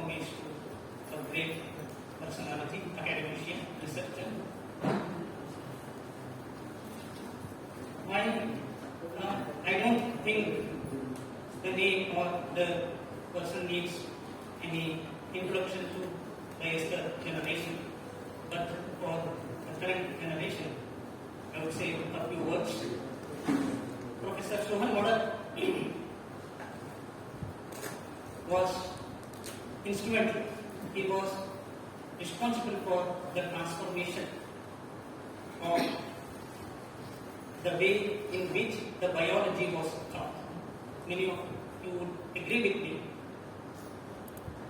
homage to a great personality, academician, researcher. I don't think the name or the person needs any introduction to the younger generation, but for the current generation, I would say a few words. Professor Sohan Modak was instrumental. He was responsible for the transformation of the way in which the biology was taught. Many of you would agree with me.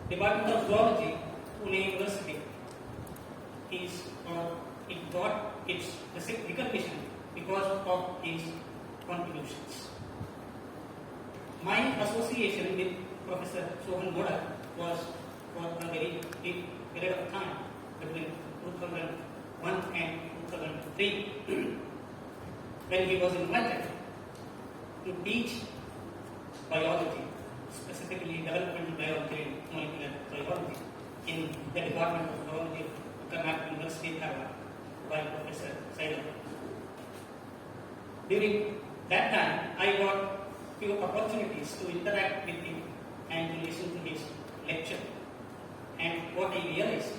Department of Zoology, Pune University, it got its recognition because of his contributions. My association with Professor Sohan Modak was for a very brief period of time between 2001 and 2003 when he was invited to teach biology, specifically developmental biology and molecular biology in the Department of Zoology, Department University, by Professor Savitribai. During that time, I got few opportunities to interact with him and to listen to his lecture. And what I realized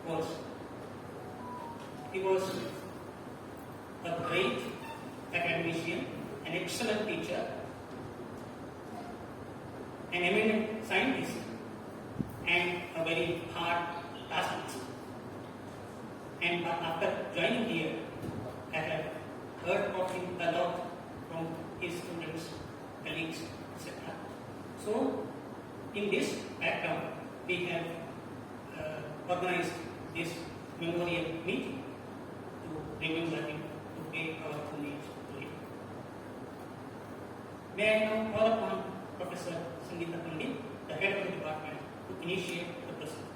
was he was a great academician, an excellent teacher, an eminent scientist, and a very hard taskmaster. And after joining here, I have heard of him a lot from his students, colleagues, etc. So, in this background, we have organized this memorial meeting to remember him, to pay our homage to him. May I now call upon Professor Sangeeta Pandit, the head of the department, to initiate the proceedings.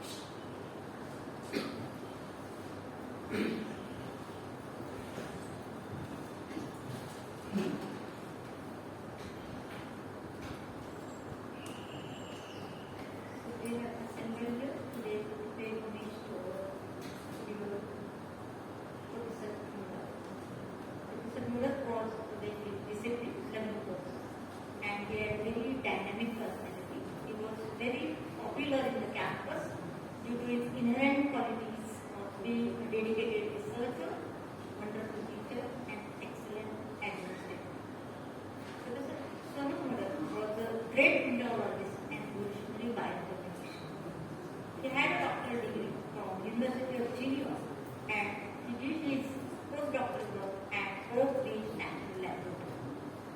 Great meteorologist and evolutionary bioinformatics. He had a doctoral degree from University of Geneva and he did his postdoctoral work at Oak Ridge National Laboratory.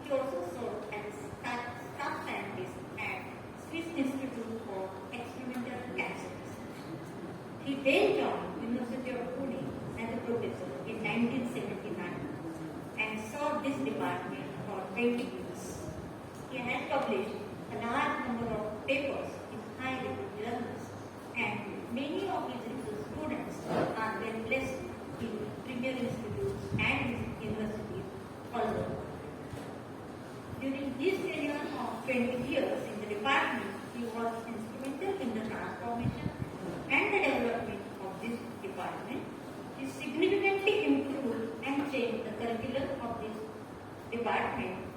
He also served as staff scientist at Swiss Institute for Experimental Cancer Research. He then joined University of Pune as a professor in 1979 and served this department for 20 years. He has published a large number of papers in high-level journals, and many of his research students are well placed in premier institutes and universities all over. During this tenure of 20 years in the department, he was instrumental in the transformation and the development of this department. He significantly improved and changed the curriculum of this department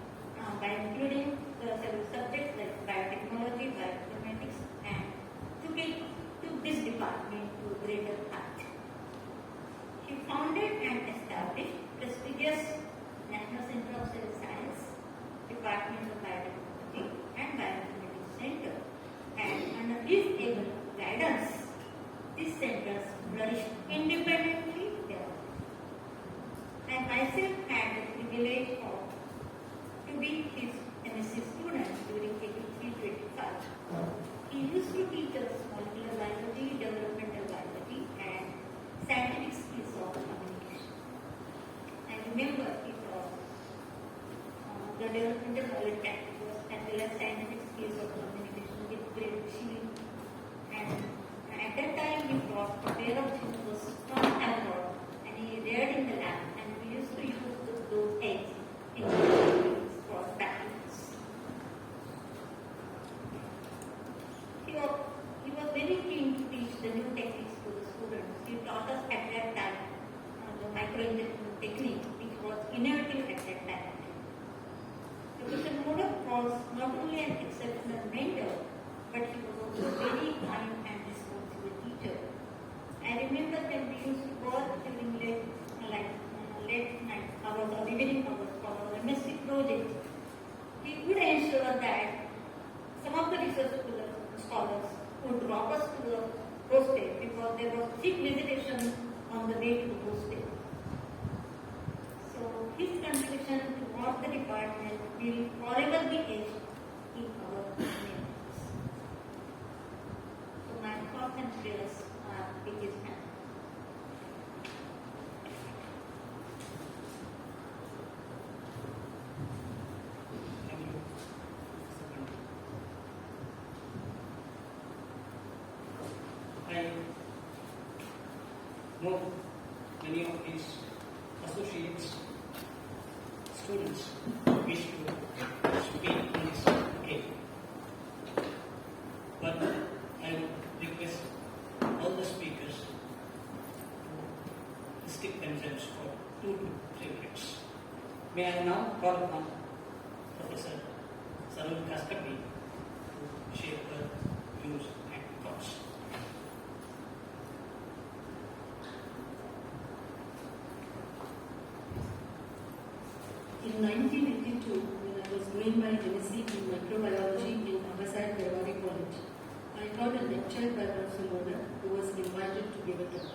by including several subjects like biotechnology, bioinformatics, and took this department to greater height. He founded and established prestigious National Centre of Cell Science, Department of Biotechnology and Bioinformatics Centre, and under his able guidance, these centers flourished independently thereafter. I myself had the privilege to be his MSc student during 83-85. He used to teach us molecular biology, developmental biology, and scientific skills of communication. I remember it was the developmental biology practice as well as scientific skills of communication with great zeal. And at that time, he brought a pair of glucose from abroad and he reared in the lab, and we used to use those eggs in for practice. He was very research scholars who drop us to the hostel because there was thick vegetation on the way to the hostel. So his contribution towards the department will forever be etched in our memories. So my thoughts and prayers are with his hand. Thank you. I know many of his associates, students wish to speak on this occasion. But I would request all the speakers to stick themselves for 2 to 3 minutes. May I now call upon Professor Savitribai Phule to share her views and thoughts. In 1982, when I was doing my MSc in microbiology in Prabhakar College, I taught a lecture by Prof. Sohan Modak, who was invited to give a talk.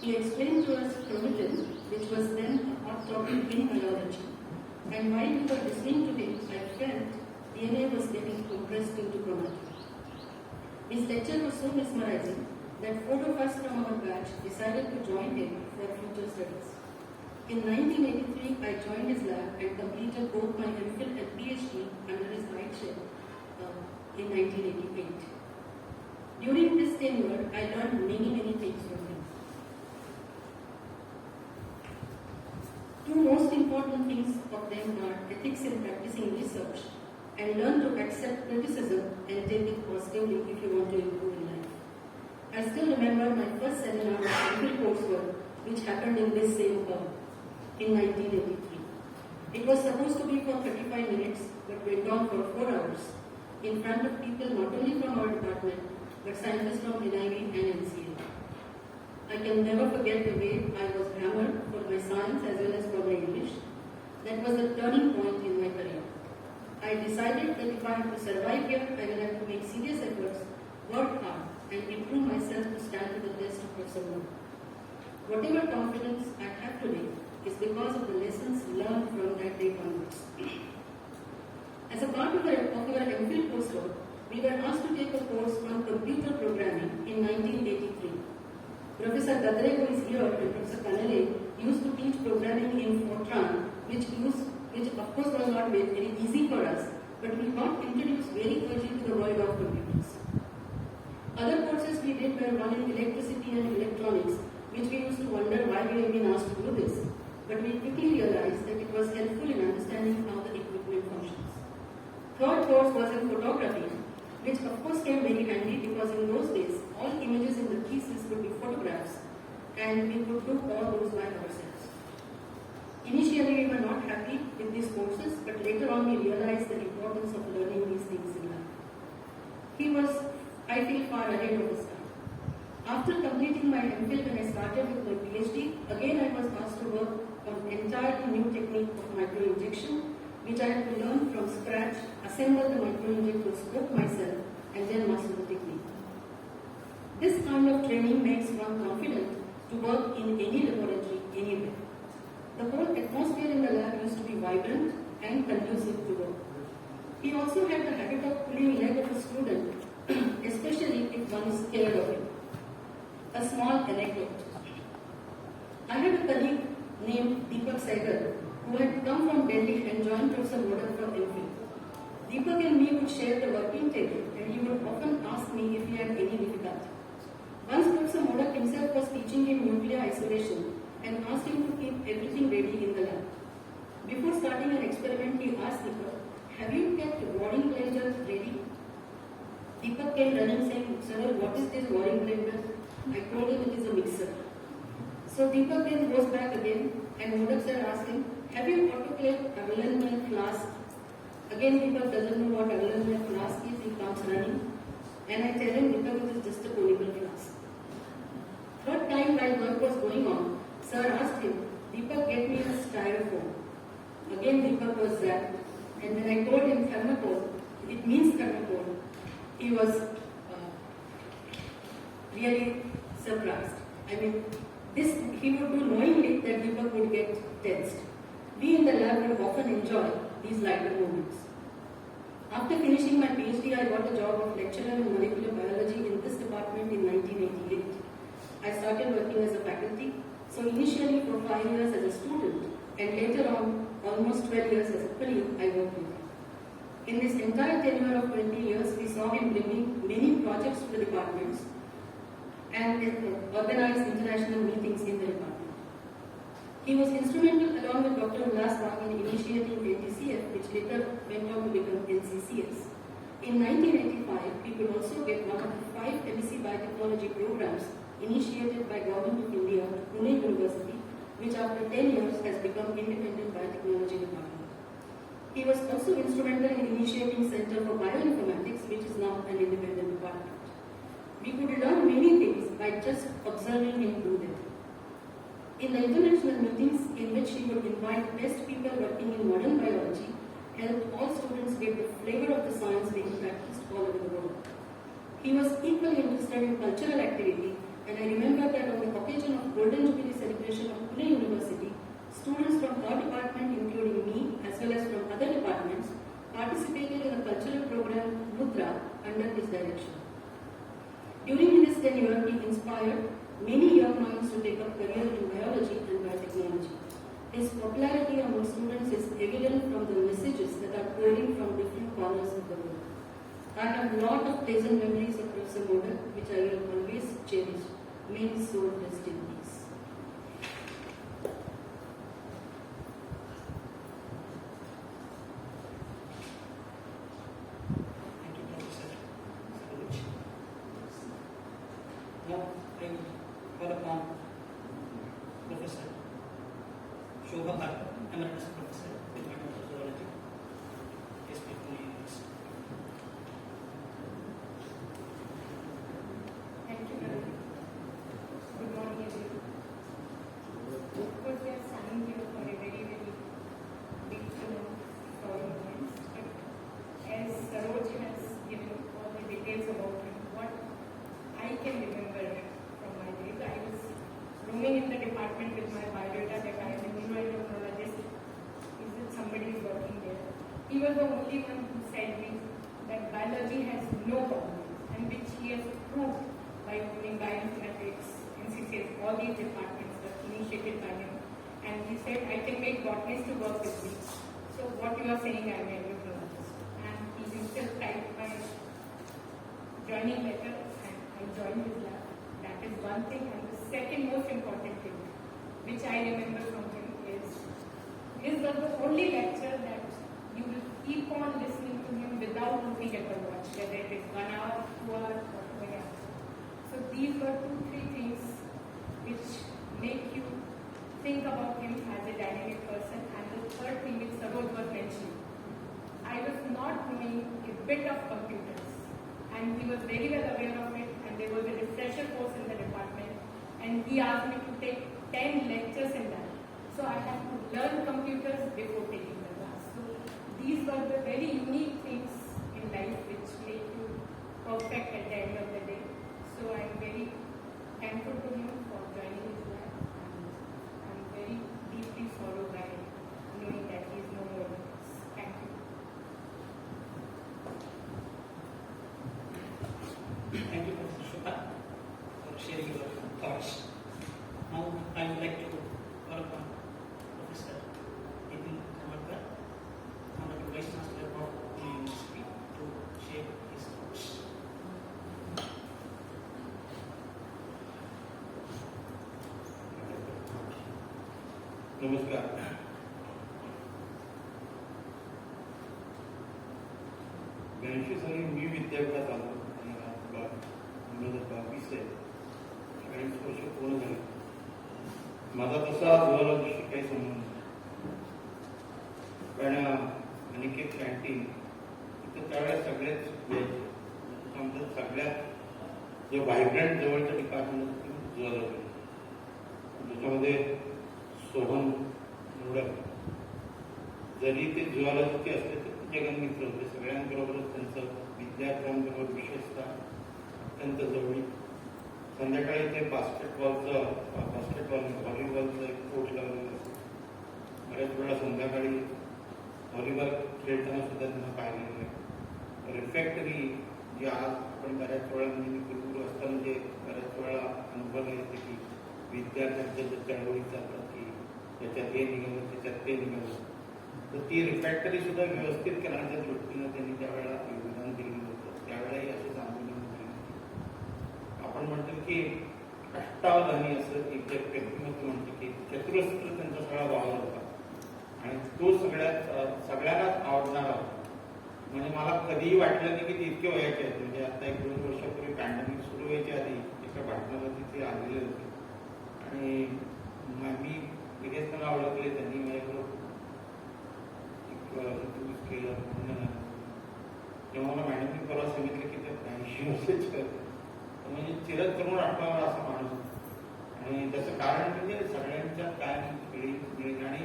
He explained to us chromatin, which was then a hot topic in biology, and while we were listening to him, I felt DNA was getting compressed into chromatin. His lecture was so mesmerizing that 4 of us from our batch decided to join him for future studies. In 1983, I joined his lab and completed both my MPhil and PhD under his guideship in 1988. During this tenure, I learned many things from him. 2 most important things of them are ethics in practicing research and learn to accept criticism and take it positively if you want to improve in life. I still remember my first seminar of MPhil coursework, which happened in this same hall in 1983. It was supposed to be for 35 minutes, but went on for 4 hours in front of people not only from our department, but scientists from NIV and NCA. I can never forget the way I was hammered for my science as well as for my English. That was a turning point in my career. I decided that if I have to survive here, I will have to make serious efforts, work hard, and improve myself to stand to the test of Prof. Modak. Whatever confidence I have today is because of the lessons learned from that day onwards. As a part of our MPhil coursework, we were asked to take a course on computer programming in 1983. Professor Gadre, who is here, and Professor Kanale used to teach programming in Fortran, which of course was not very easy for us, but we got introduced very early to the world of computers. Other courses we did were one in electricity and electronics, which we used to wonder why we have been asked to do this. But we quickly realized that it was helpful in understanding how the equipment functions. Third course was in photography, which of course came very handy because in those days, all images in the thesis would be photographs, and we could do all those by ourselves. Initially, we were not happy with these courses, but later on we realized the importance of learning these things in life. He was, I feel, far ahead of his time. After completing my MPhil, when I started with my PhD, again I was asked to work on an entirely new technique of microinjection, which I had to learn from scratch, assemble the microinjector scope myself, and then master the technique. This kind of training makes one confident to work in any laboratory, anywhere. The whole atmosphere in the lab used to be vibrant and conducive to work. He also had the habit of pulling leg of a student, especially if one is scared of him. A small anecdote. I had a colleague named Deepak Saigal who had come from Delhi and joined Prof. Modak for MPhil. Deepak and me would share the working table, and he would often ask me if he had any difficulty. Once Prof. Modak himself was teaching him nuclear isolation and asked him to keep everything ready in the lab. Before starting an experiment, he asked Deepak, "Have you kept warring blenders ready?" Deepak came running saying, "Sir, what is this warring blender?" I told him it is a mixer. So Deepak then goes back again, and Modak sir asked him, "Have you autoclaved Erlenmeyer flask?" Again Deepak doesn't know what Erlenmeyer flask is, he comes running, and I tell him, "Deepak, it is just a conical flask." Third time while work was going on, sir asked him, "Deepak, get me a styrofoam." Again Deepak was zapped, and when I told him thermocol, it means thermocol, he was really surprised. I mean, this he would do knowingly that the work would get tensed. We in the lab would often enjoy these lighter moments. After finishing my PhD, I got a job of lecturer in molecular biology in this department in 1988. I started working as a faculty, so initially for 5 years as a student, and later on almost 12 years as a colleague, I worked with him. In this entire tenure of 20 years, we saw him bringing many projects to the departments and organize international meetings in the department. He was instrumental along with Dr. in initiating NTCF, which later went on to become NCCS. In 1985, we could also get one of the 5 MSc Biotechnology programs initiated by Government of India at Pune University, which after 10 years has become Independent Biotechnology Department. He was also instrumental in initiating Centre for Bioinformatics, which is now an independent department. We could learn many things by just observing him do them. In the international meetings in which he would invite best people working in modern biology, helped all students get the flavor of the science being practiced all over the world. He was equally interested in cultural activity, and I remember that on the occasion of Golden Jubilee celebration of Pune University, students from our department, including me, as well as from other departments, participated in a cultural program, Mudra, under his direction. During his tenure, he inspired many young minds to take up career in biology and biotechnology. His popularity among students is evident from the messages that are pouring from different corners of the world. I have a lot of pleasant memories of Professor Modak, which I will always cherish. May his soul rest in peace. Thank you, Professor. Now, I will call upon Professor Prabhakar, Emeritus Professor, Department of Zoology, Savitribai Phule University. Thank you, Prabhakar. Good morning, everyone. Of course, we are standing here for a very, very big solemn moment. But as Saroj has given all the details about him, what I can remember from my days, I was roaming in the department with my biodata that I am a neuroendocrinologist. Is it somebody is working there? He was the only one who said me that biology has no problems, and which he has proved by opening bioinformatics, NCCS, all these departments were initiated by him. And he said, I can make botanists to work with me. So what you are saying, I am an endocrinologist. And he himself typed my joining letter, and I joined his lab. That is one thing. And the second most important thing, which I remember from him, is his was the only lecture that you will keep on listening to him without looking at the watch, whether it is 1 hour, 2 hours, or 2 hours. So these were 2-3 things which make you think about him as a dynamic person. And the third thing which Saroj was mentioning, I was not knowing a bit of computers, and he was very well aware of it, and there was a refresher course in the department, and he asked me to take 10 lectures in that. So I had to learn computers before taking the class. So these were the very unique things in life which make you perfect at the end of the day. So I am very thankful to him for joining his lab, and I am very deeply sorrowed by knowing that he is no more with us. Thank you. Thank you, Professor Shubha, for sharing your thoughts. Now, I would like to call upon Professor Prabhakar, Honorable Vice Chancellor of Pune University, to share his thoughts. नमस्कार. ब्याऐंशी साली मी विद्यापीठात आलो आणि आज 2022 आहे. 40 वर्ष पूर्ण झाली. माझा तसा झुऑलॉजीशी काही संबंध नाही. पण अनिकेत कॅन्टीन तिथं त्यावेळेस सगळेच यायचे. आमचं सगळ्यात जे व्हायब्रंट जवळचं डिपार्टमेंट होतं झुऑलॉजी. त्याच्यामध्ये सोहन मोडक, जरी ते झुऑलॉजीचे असते तर जगन मित्र होते. सगळ्यांबरोबरच त्यांचं विद्यार्थ्यांबरोबर विषय संध्याकाळी ते बास्केटबॉलचं व्हॉलीबॉलचं एक कोच लावलेलं असतं. बऱ्याच वेळा संध्याकाळी व्हॉलीबॉल खेळताना सुद्धा त्यांना पाहिलेलं आहे. रिफ्रॅक्टरी जी आज आपण बऱ्याच वेळा म्हणजे गुरुगुरू असताना म्हणजे बऱ्याच वेळा अनुभव येते की विद्यार्थ्यांच्या ज्या चळवळी चालतात की त्याच्यात हे निघालं त्याच्यात ते निघालं, तर ती रिफॅक्टरी सुद्धा व्यवस्थित करण्याच्या दृष्टीनं त्यांनी त्यावेळेला योगदान दिलेलं होतं. त्यावेळेलाही असेच आंदोलन झाले. आपण म्हणतो की अष्टावधानी असं एक व्यक्तिमत्व म्हणतो की चतुरस्त्र त्यांचा सगळा वावर होता आणि तो सगळ्यांनाच आवडणारा होता. म्हणजे मला कधीही वाटलं नाही की ते इतके वयाचे आहेत. म्हणजे आता 1-2 वर्षापूर्वी पॅन्डेमिक सुरू व्हायच्या आधी एका भाषणाला तिथे आलेले होते आणि मी लगेच त्यांना ओळखले. त्यांनी माझ्याकडं एक केलं म्हणून तेव्हा मला मॅडमनी परवा सांगितलं की ते 80 वर्षाचे म्हणजे चिरतरुण आठवावा असा माणूस होता. आणि त्याचं कारण म्हणजे सगळ्यांच्या काय मिळेल आणि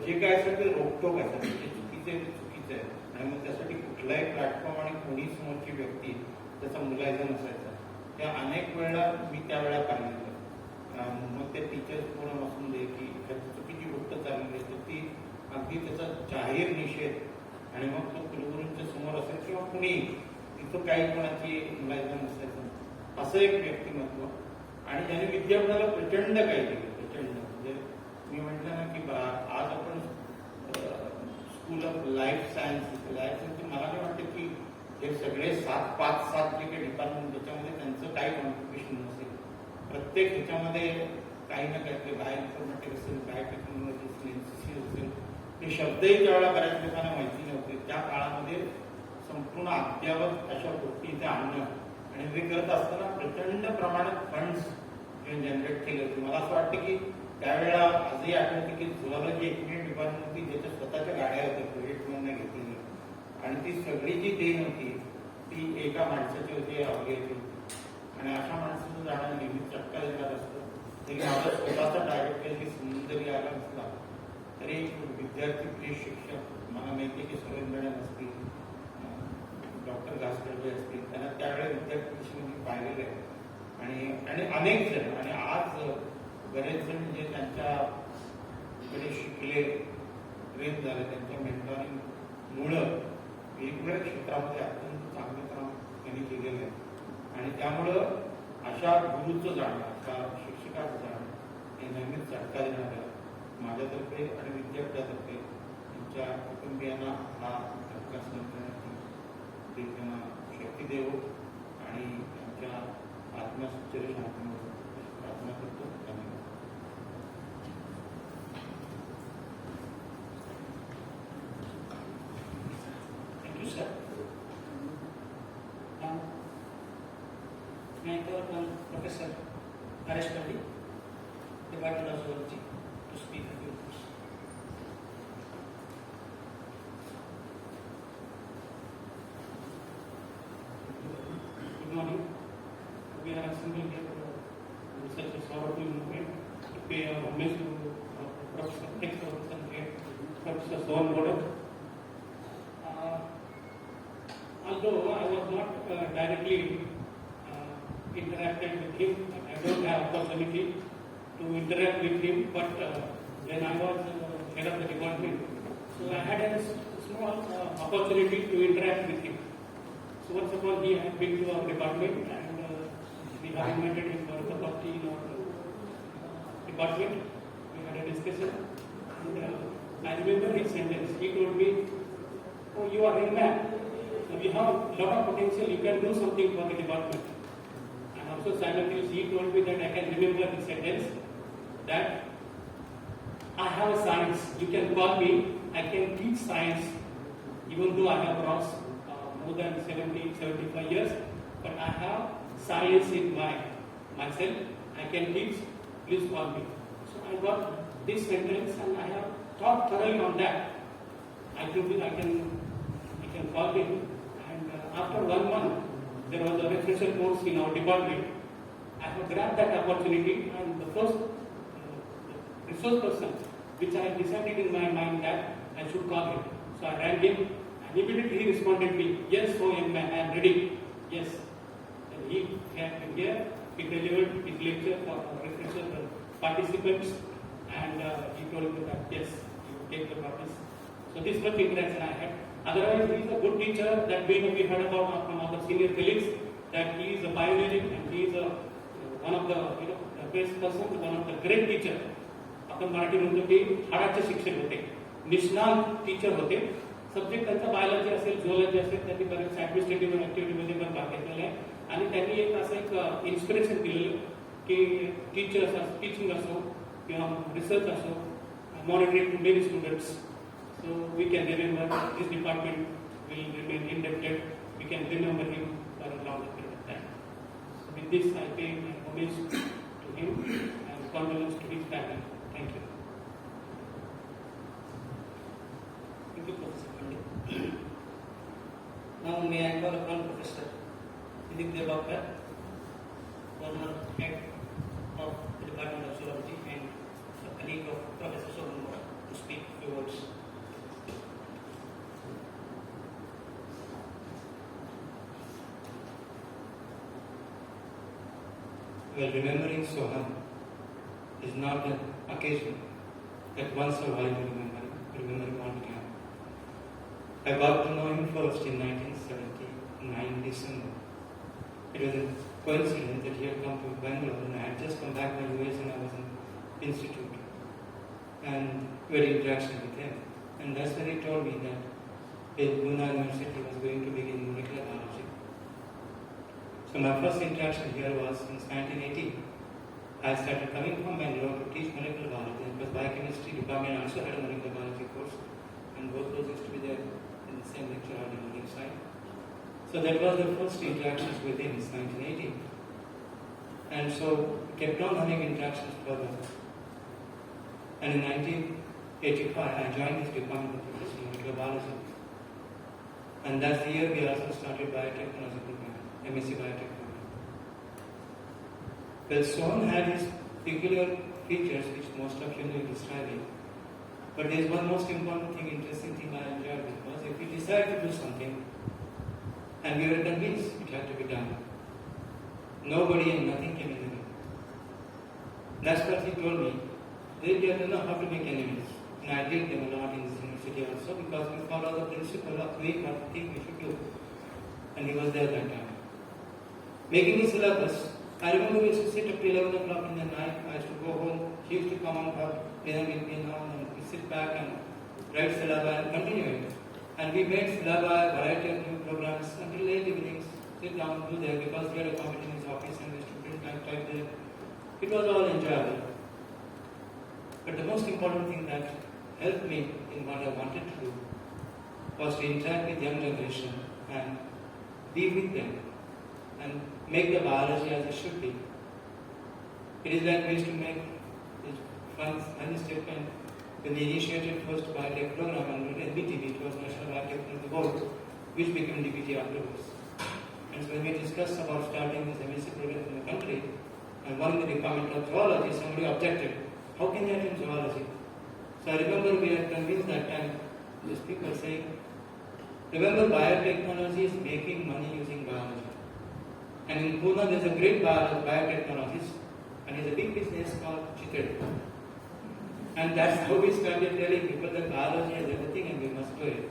जे काय असेल ते रोखटोक असेल, ते चुकीचे आहे ते चुकीचं आहे. आणि मग त्यासाठी कुठलाही प्लॅटफॉर्म आणि कोणी समोरची व्यक्ती त्याचा मुलायजा नसायचा. त्या अनेक वेळा मी त्यावेळेला पाहिलेलं. मग ते टीचर्स कोण असून दे की एखादी चुकीची गोष्ट चालली आहे तर ती अगदी त्याचा जाहीर निषेध आणि मग तो कुलगुरूंच्या समोर असेल किंवा कुणी तिथं काही कोणाची मुलायजा नसायचं असं एक व्यक्तिमत्व. आणि ज्याने विद्यापीठाला प्रचंड काही केलं. प्रचंड म्हणजे मी म्हटलं ना की आज आपण स्कूल ऑफ लाईफ सायन्स मला काय वाटतं की हे सगळे 7 जे काही डिपार्टमेंट त्याच्यामध्ये त्यांचं काही कॉन्ट्रिब्युशन नसेल. प्रत्येक ह्याच्यामध्ये काही ना काही बायोइन्फॉर्मॅटिक्स असेल, बायोटेक्नॉलॉजी असेल, NCC असेल, हे शब्दही त्यावेळेला बऱ्याच लोकांना माहिती नव्हते. त्या काळामध्ये संपूर्ण अद्यावत अशा गोष्टी इथे आणणं आणि हे करत असताना प्रचंड प्रमाणात फंड्स जनरेट केले होते. मला असं वाटतं की त्यावेळेला आजही आठवते की झुलॉजी एकमेव डिपार्टमेंट होती ज्याच्या स्वतःच्या गाड्या होत्या प्रोजेक्टमधनं घेतलेली आणि ती सगळी जी देण होती ती एका माणसाची होती, अवघ्याची होती. आणि अशा माणसाचं जाणं नेहमीच चटका देणार असतं. तरी माझा स्वतःचा डायरेक्टरशी संबंध जरी आला नसला तरी विद्यार्थी प्रिय शिक्षक मला माहिती आहे की सुरेश मॅडम असतील, डॉक्टर घासकडे असतील, त्यांना त्यावेळेला विद्यार्थी मी पाहिलेलं आहे. आणि अनेक जण आणि आज बरेच जण म्हणजे त्यांच्याकडे शिकले, ट्रेन झाले, त्यांच्या मेंटॉरिंगमुळं वेगवेगळ्या क्षेत्रामध्ये अत्यंत चांगलं काम त्यांनी केलेलं आहे. आणि त्यामुळं अशा गुरुचं जाणं, अशा शिक्षकाचं जाणं हे नेहमीच झटका देणारं माझ्यातर्फे आणि विद्यापीठातर्फे त्यांच्या कुटुंबियांना हा झटका सहन करण्याची त्यांना शक्ती देव आणि त्यांच्या आत्मचिर शांतीमध्ये प्रार्थना करतो. धन्यवाद. Thank you, sir. Now, may I call on Professor Areshpalli, Department of Zoology, to speak a few words. Good morning. We are assembled here for such a sorrowful movement to pay our homage to Professor Professor Sohan Modak. Although I was not directly interacted with him, I don't have opportunity to interact with him, but when I was head of the department, so I had a small opportunity to interact with him. So once upon he had been to our department and we have invited him for a cup of tea in our department. We had a discussion and I remember his sentence. He told me, "Oh, you are a man. So you have a lot of potential. You can do something for the department." And also simultaneously he told me that I can remember his sentence that I have a science. You can call me. I can teach science, even though I have crossed more than 75 years, but I have science in myself. I can teach. Please call me. So I got this sentence and I have thought thoroughly on that. I can call him. And after 1 month, there was a refresher course in our department. I have grabbed that opportunity and the first resource person which I decided in my mind that I should call him. So I rang him and immediately he responded to me, "Yes, so young man, I am ready." Yes. Then he had been here, he delivered his lecture for referential participants, and he told me that yes, you take the copies. So this was the interaction I had. Otherwise, he is a good teacher. That we heard about from other senior colleagues that he is a pioneering and he is one of the the best persons, one of the great teacher. आपण मराठी म्हणतो की हाडाचे शिक्षक होते, निष्णात teacher होते. Subject त्यांचा biology असेल, zoology असेल, त्यांनी बरेच ऍडमिनिस्ट्रेटिव्ह ऍक्टिव्हिटीमध्ये पण भाग घेतलेला आहे आणि त्यांनी एक असं एक इन्स्पिरेशन दिलेलं की टीचर्स टीचिंग असो किंवा रिसर्च असो, monitoring to many students. So we can remember this department will remain indebted. We can remember him for a longer period of time. So with this, I pay my homage to him and condolence to his family. Thank you. Thank you, Professor Pandit. Now may I call upon Professor Savitribai Phule, former head of the Department of Zoology and a colleague of Professor Sohan Modak, to speak a few words. Well, remembering Sohan is not an occasion that once in a while you remember him all the time. I got to know him first in 1979 December. It was a coincidence that he had come to Bangalore and I had just come back from US and I was in institute. And we had interaction with him. And that's when he told me that in Pune University was going to begin molecular biology. So my first interaction here was since 1980. I started coming from Bangalore to teach molecular biology. It was biochemistry department also had a molecular biology course, and both those used to be there in the same lecture on the morning side. So that was the first interactions with him since 1980. And so kept on having interactions further. And in 1985, I joined this department of molecular biology. And that's the year we also started biotechnology program. MSc Biotechnology. Well, Sohan had his peculiar features which most of you know describing. But there is one most important thing, interesting thing I enjoyed was if we decided to do something and we were convinced it had to be done, nobody and nothing came in the way. That's what he told me. They didn't know how to make enemies. And I did them a lot in this university also because we follow the principle of doing what we think we should do. And he was there that time. Making a syllabus, I remember we used to sit up till 11 o'clock in the night. I used to go home. He used to come on for dinner with me now, and we sit back and write syllabus and continue it. And we made syllabus, variety of new programs until late evenings. Sit down, do there because we had a committee in his office and we used to print and type there. It was all enjoyable. But the most important thing that helped me in what I wanted to do was to interact with young generation and be with them and make the biology as it should be. It is like we used to make this funny statement when we initiated first biotech program under NBTB, it was National Biotechnology Board, which became DBT afterwards. And so when we discussed about starting this MSc program in the country, and one in the Department of Zoology, somebody objected, how can you attend zoology? So I remember we had convinced that time, these people saying, remember biotechnology is making money using biology. And in Pune there is a great biotechnologist and he has a big business called Chitted. And that's how we started telling people that biology has everything and we must do it.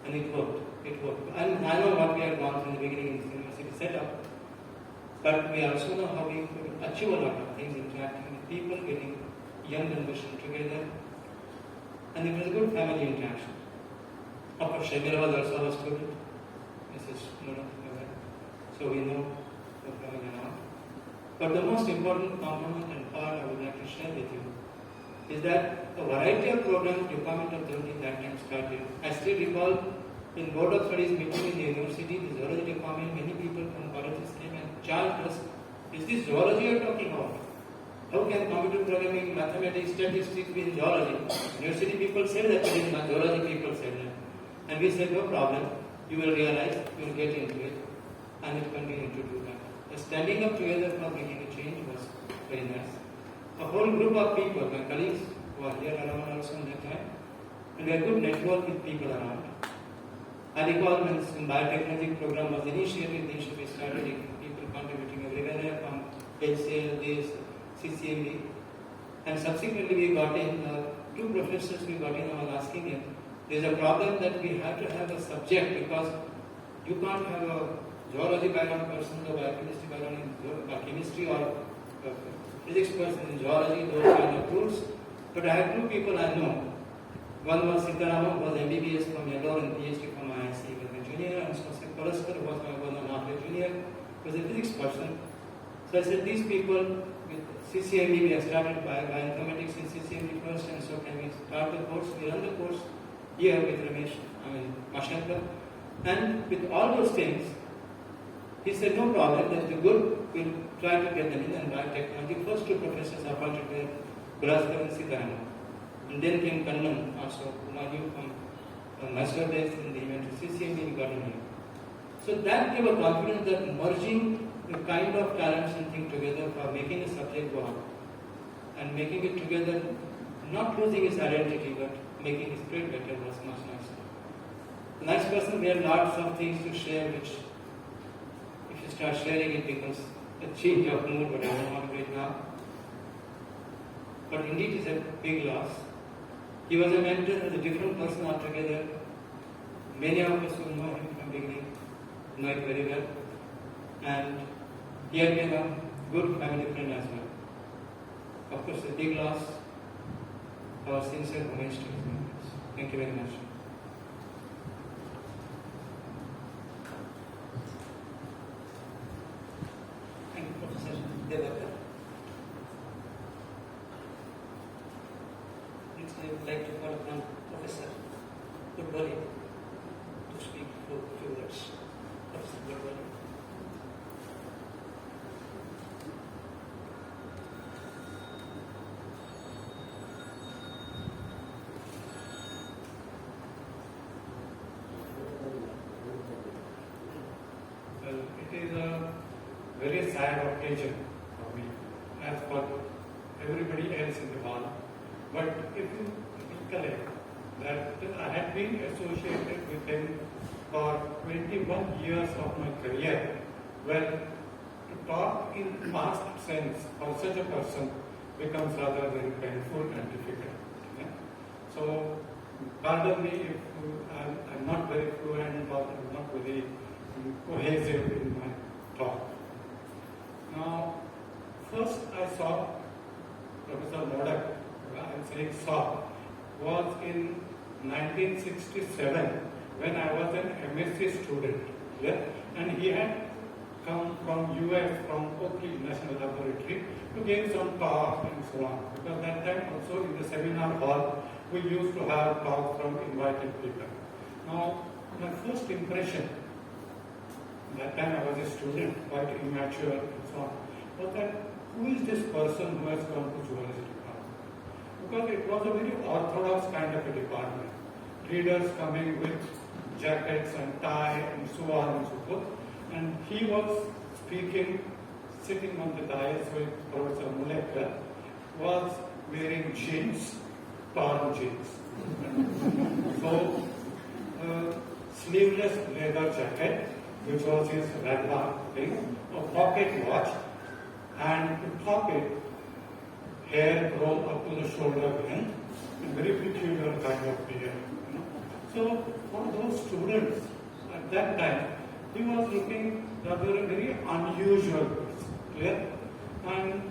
And it worked. It worked. And I know what we had gone through in the beginning in this university setup. But we also know how we could achieve a lot of things, interacting with people, getting young generation together. And it was a good family interaction. Of course, Shamira was also a student. Mrs. Modak. So we know the family now. But the most important component and part I would like to share with you is that a variety of programs Department of Zoology that time started. I still recall in Board of Studies meeting in the university, the zoology department, many people from colleges came and charged us, is this zoology you are talking about? How can computer programming, mathematics, statistics be in zoology? University people said that, but in zoology people said that. And we said, no problem, you will realize, you will get into it, and it continued to do that. The standing up together for making a change was very nice. A whole group of people, my colleagues who are here around also in that time, and we had a good network with people around. I recall when some biotechnology program was initiated, we started people contributing everywhere from HCL, this, CCMB, and subsequently we got in, two professors we got in, I was asking him, there's a problem that we have to have a subject because you can't have a zoology background person or biochemistry background in biochemistry or physics person in zoology, those kind of tools. But I have two people I know. One was Sitaramam, who was MBBS from Yellore and PhD from IIC, he was a junior, and Prabhakar, who was one and a half a junior, was a physics person. So I said, these people with CCMB, we have started Bioinformatics in CCMB first, and so can we start the course? We run the course here with Ramesh, Mashankar, and with all those things, he said, no problem, that's the good, we'll try to get them in and biotechnology. First two professors appointed were Prabhakar and Sitaramam. And then came Kannan, also, you from Mysore days, and he went to CCMB, we got him here. So that gave a confidence that merging the kind of talents and things together for making a subject work and making it together, not losing its identity, but making it spread better was much nicer. The nice person, we have lots of things to share, which if you start sharing, it becomes a change of mood, but I don't want to do it now. But indeed, it's a big loss. He was a mentor, was a different person altogether. Many of us who know him from the beginning know it very well. And he had been a good family friend as well. Of course, a big loss. Our sincere homage to his memories. Thank you very much. Thank you, Professor Prabhakar. Next, I would like to call upon Professor Pudwali to speak for a few words. Professor Pudwali. Well, it is a very sad occasion for me, as for everybody else in the hall. But if you recollect that I had been associated with him for 21 years of my career, well, to talk in past sense for such a person becomes rather very painful and difficult. Okay? So, pardon me if I'm not very fluent or I'm not very cohesive in my talk. Now, first I saw Professor Modak, I'm saying saw, was in 1967 when I was an MSc student. Yeah? And he had come from US, from Oakley National Laboratory, to give some talks and so on. Because that time also in the seminar hall, we used to have talks from invited people. Now, my first impression, that time I was a student, quite immature and so on, was that who is this person who has come to zoology department? Because it was a very orthodox kind of a department. Readers coming with jackets and tie and so on and so forth. And he was speaking, sitting on the dais with Professor Mulekar, was wearing jeans, torn jeans. So, sleeveless leather jacket, which was his landmark thing, a pocket watch, and to top it, hair rolled up to the shoulder length, a very peculiar kind of beard. You know? So for those students at that time, he was looking rather a very unusual person. Clear? And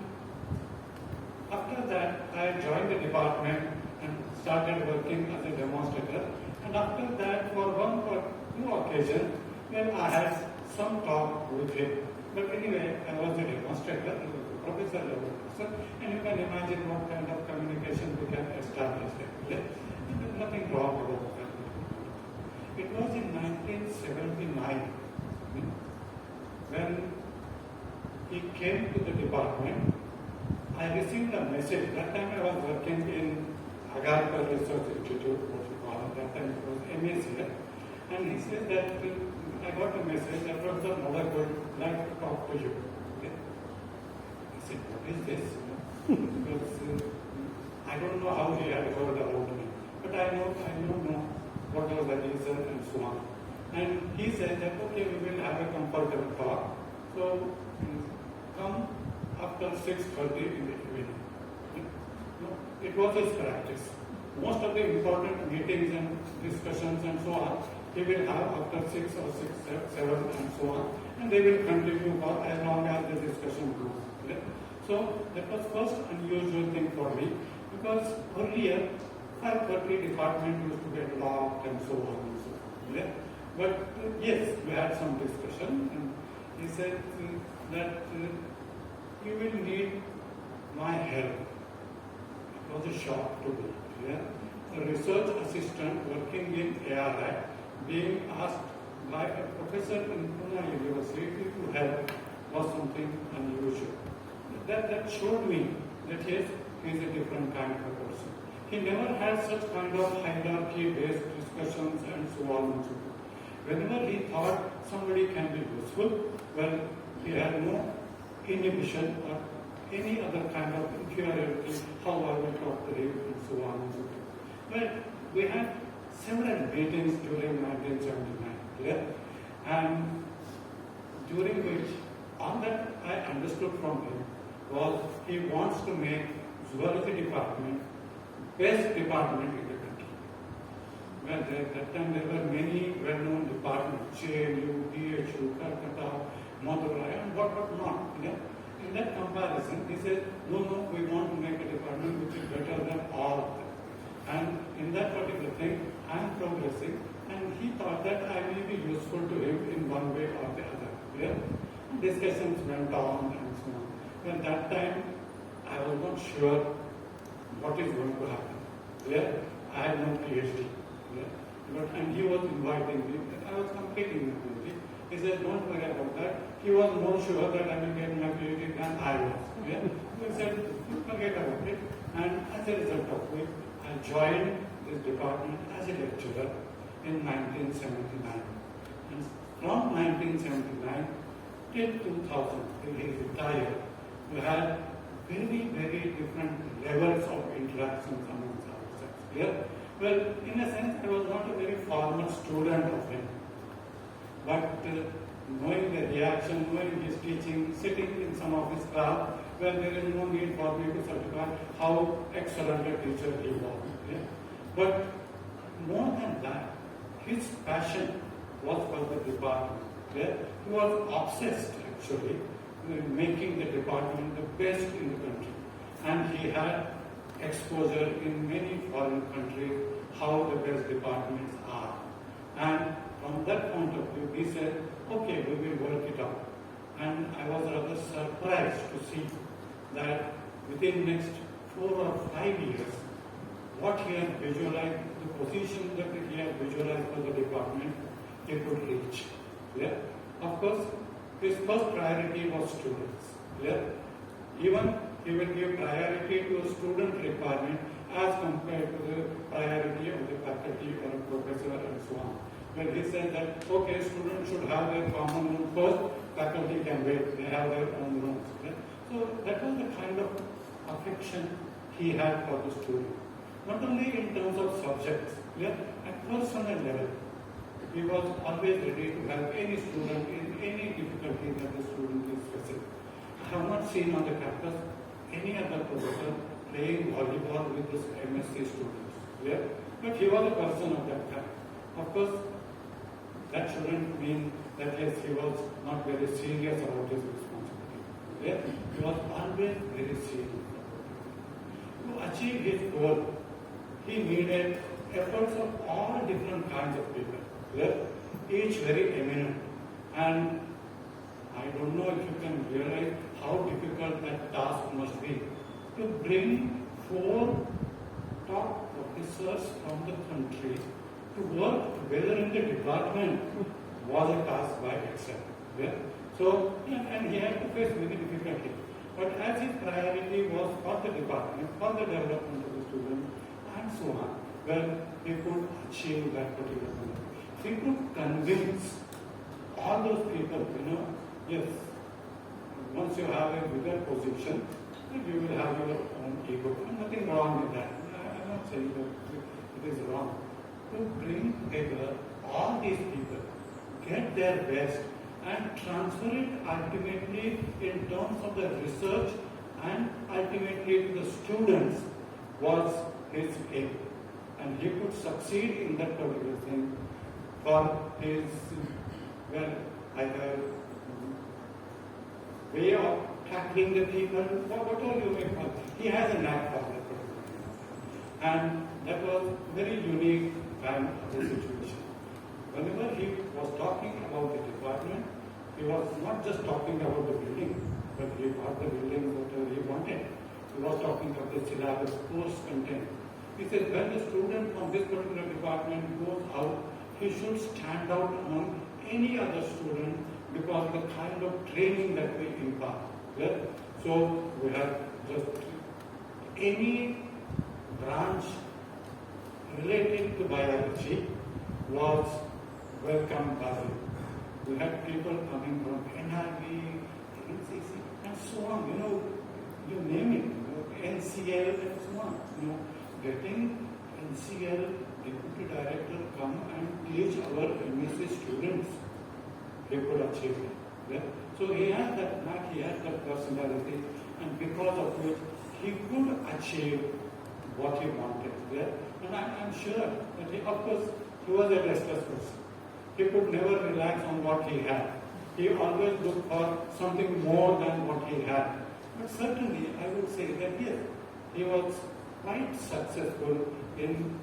after that, I joined the department and started working as a demonstrator. And after that, for one or two occasions, well, I had some talk with him. But anyway, I was a demonstrator, he was a professor level person, and you can imagine what kind of communication we can establish there. There's nothing wrong about that. It was in 1979 when he came to the department. I received a message. That time I was working in Agarkar Research Institute, what you call it. That time it was MSc. And he said that I got a message that Professor Modak would like to talk to you. Okay? I said, what is this? Because I don't know how he had heard about me. But I know what was the reason and so on. And he said that, okay, we will have a comfortable talk. So come after 6:30 in the evening. It was his practice. Most of the important meetings and discussions and so on, he will have after 6 or 7 and so on. And they will continue for as long as the discussion goes. Yeah? So that was first unusual thing for me, because earlier 5:30 department used to get locked and so on and so on. Yeah? But yes, we had some discussion, and he said that you will need my help. It was a shock to me. Yeah? A research assistant working in ARI being asked by a professor in Pune University to help was something unusual. That showed me that yes, he is a different kind of a person. He never had such kind of hierarchy-based discussions and so on and so forth. Whenever he thought somebody can be useful, well, he had no inhibition or any other kind of inferiority, how I will talk to him and so on and so forth. Well, we had several meetings during 1979, yeah? And during which all that I understood from him was he wants to make zoology department best department in the country. Well, at that time there were many well-known departments, JNU, DHU, Calcutta, Madurai, and what not. Yeah? In that comparison, he said, no, we want to make a department which is better than all of them. And in that particular thing, I am progressing, and he thought that I may be useful to him in one way or the other. Yeah? Discussions went on and so on. Well, that time, I was not sure what is going to happen. Yeah? I had no PhD. Yeah? And he was inviting me. I was completing my PhD. He said, don't worry about that. He was more sure that I will get my PhD than I was. Yeah? So he said, forget about it. And as a result of it, I joined this department as a lecturer in 1979. And from 1979 till 2000, till he retired, we had very, very different levels of interactions amongst ourselves. Yeah? Well, in a sense, I was not a very formal student of him. But knowing the reaction, knowing his teaching, sitting in some of his class, well, there is no need for me to certify how excellent a teacher he was. Yeah? But more than that, his passion was for the department. Yeah? He was obsessed, actually, with making the department the best in the country. And he had exposure in many foreign countries how the best departments are. And from that point of view, he said, okay, we will work it out. And I was rather surprised to see that within next 4 or 5 years, what he had visualized, the position that he had visualized for the department, he could reach. Yeah? Of course, his first priority was students. Yeah? Even he will give priority to a student requirement as compared to the priority of the faculty or a professor and so on. When he said that, okay, students should have their common room first, faculty can wait, they have their own rooms. Yeah? So that was the kind of affection he had for the student. Not only in terms of subjects, yeah, at personal level. He was always ready to help any student in any difficulty that the student is facing. I have not seen on the campus any other professor playing volleyball with his MSc students. Yeah? But he was a person of that kind. Of course, that shouldn't mean that yes, he was not very serious about his responsibility. Yeah? He was always very serious. To achieve his goal, he needed efforts of all different kinds of people. Yeah? Each very eminent. And I don't know if you can realize how difficult that task must be. To bring 4 top officers from the country to work together in the department was a task by itself. Yeah? So, and he had to face many difficulties. But as his priority was for the department, for the development of the student, and so on, well, he could achieve that particular goal. He could convince all those people, yes, once you have a bigger position, you will have your own ego. And nothing wrong with that. I am not saying that it is wrong. To bring together all these people tried their best and transfer it ultimately in terms of the research and ultimately to the students was his aim. And he could succeed in that particular thing for his, well, either way of tackling the people, whatever you may call it. He has a knack for that particular thing. And that was very unique kind of a situation. Whenever he was talking about the department, he was not just talking about the building, but he got the building whatever he wanted. He was talking about the syllabus, course content. He said when the student from this particular department goes out, he should stand out among any other student because the kind of training that we impart. Yeah? So we have just any branch related to biology was welcome by him. We had people coming from NIV, NCC, and so on. You name it. NCL and so on. Getting NCL deputy director come and teach our MSc students, he could achieve it. Yeah? So he had that knack, he had that personality, and because of which he could achieve what he wanted. Yeah? And I'm sure that of course, he was a restless person. He could never relax on what he had. He always looked for something more than what he had. But certainly, I would say that yes, he was quite successful in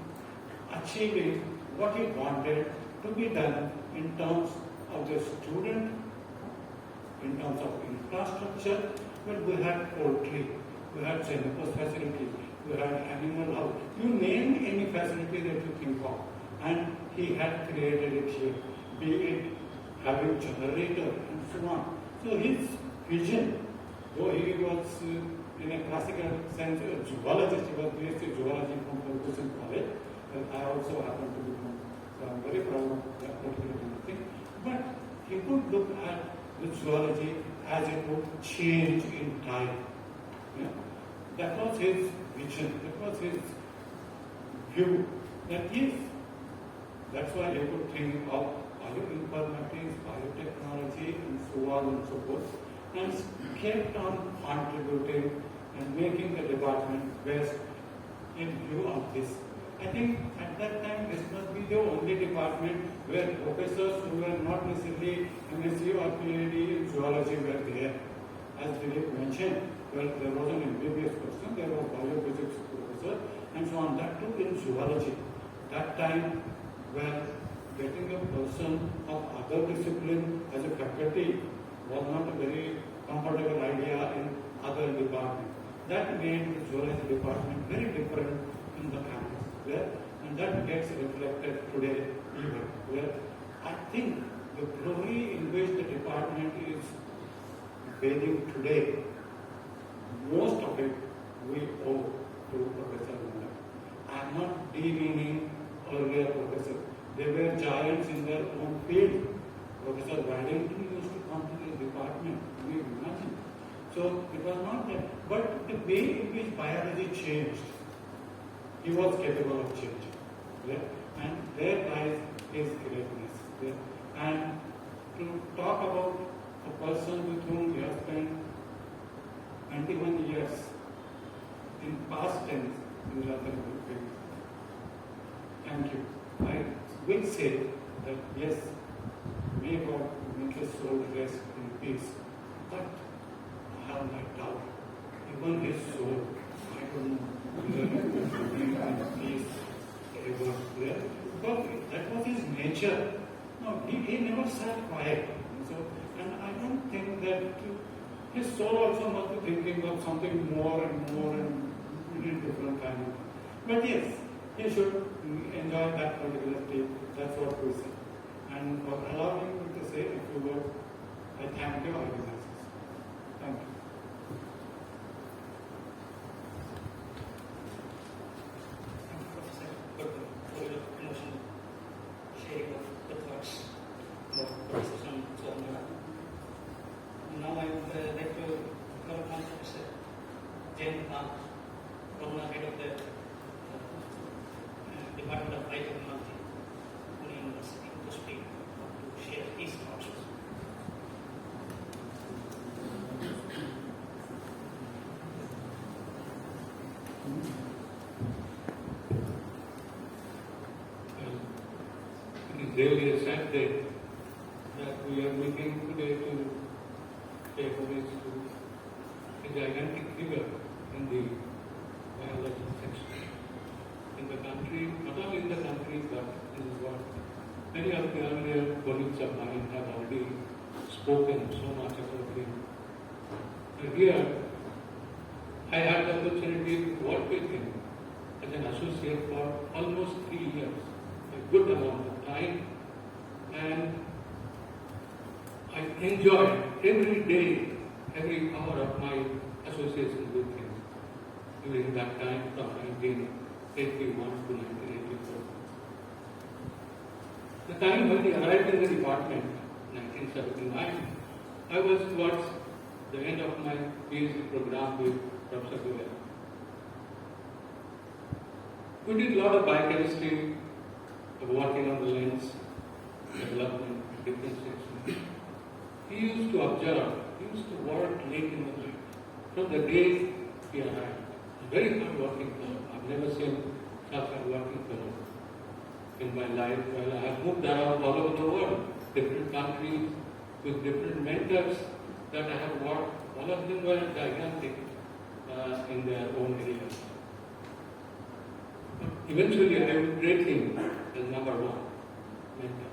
achieving what he wanted to be done in terms of the student, in terms of infrastructure. Well, we had poultry, we had campus facilities, we had animal house. You name any facility that you think of, and he had created it here, be it having generator and so on. So his vision, though he was in a classical sense a zoologist, he was BSc Zoology from Ferguson College, and I also happen to be from, so I'm very proud of that particular thing. But he could look at the zoology as it would change in time. Yeah? That was his vision, that was his view, that yes, that's why he could think of bioinformatics, biotechnology, and so on and so forth, and kept on contributing and making the department best in view of this. I think at that time this must be the only department where professors who were not necessarily MSc or PhD in zoology were there. As Philip mentioned, well, there was an MBBS person, there was biophysics professor, and so on. That too in zoology. That time, well, getting a person of other discipline as a faculty was not a very comfortable idea in other departments. That made the zoology department very different in the campus. Where, and that gets reflected today even. Where I think the glory in which the department is bathing today, most of it we owe to Professor Modak. I am not demeaning earlier professors. They were giants in their own field. Professor Waddington used to come to the department, can you imagine? So it was not that. But the way in which biology changed, he was capable of changing. Yeah? And there lies his greatness. Yeah? And to talk about a person with whom we have spent 21 years in past tense is rather good. Thank you. I will say that yes, may God make his soul rest in peace. But I have my doubt. Even his soul, I don't know whether it will be in peace ever there. Because that was his nature. No, he never sat quiet. And I don't think that his soul also must be thinking of something more and more and really different kind of. But yes, he should enjoy that particular state. That's what we say. And for allowing me to say a few words, I thank the organizers. Thank you. Thank you, Professor, for your emotional sharing of the thoughts about Professor Sohan Modak. Now I would like to call upon Professor Jain Prabhakar, head of the Department of Biotechnology, Pune University, to speak, to share his sad day that we are meeting today to pay homage to a gigantic figure in the biology section in the country, not only in the country but in the world. Many of the earlier colleagues of mine have already spoken so much about him. But here, I had the opportunity to work with him as an associate for almost 3 years, a good amount of time, and I enjoyed every day, every hour of my association with him during that time from 1981 to 1984. The time when he arrived in the department, 1979, I was towards the end of my PhD program with Prabhakar. We did a lot of biochemistry, working on the lens, development, differentiation. He used to observe, he used to work late in the night, from the day he arrived. A very hard working fellow. I've never seen such a working fellow in my life. Well, I have moved around all over the world, different countries, with different mentors that I have worked. All of them were gigantic in their own areas. But eventually, I would rate him as number one mentor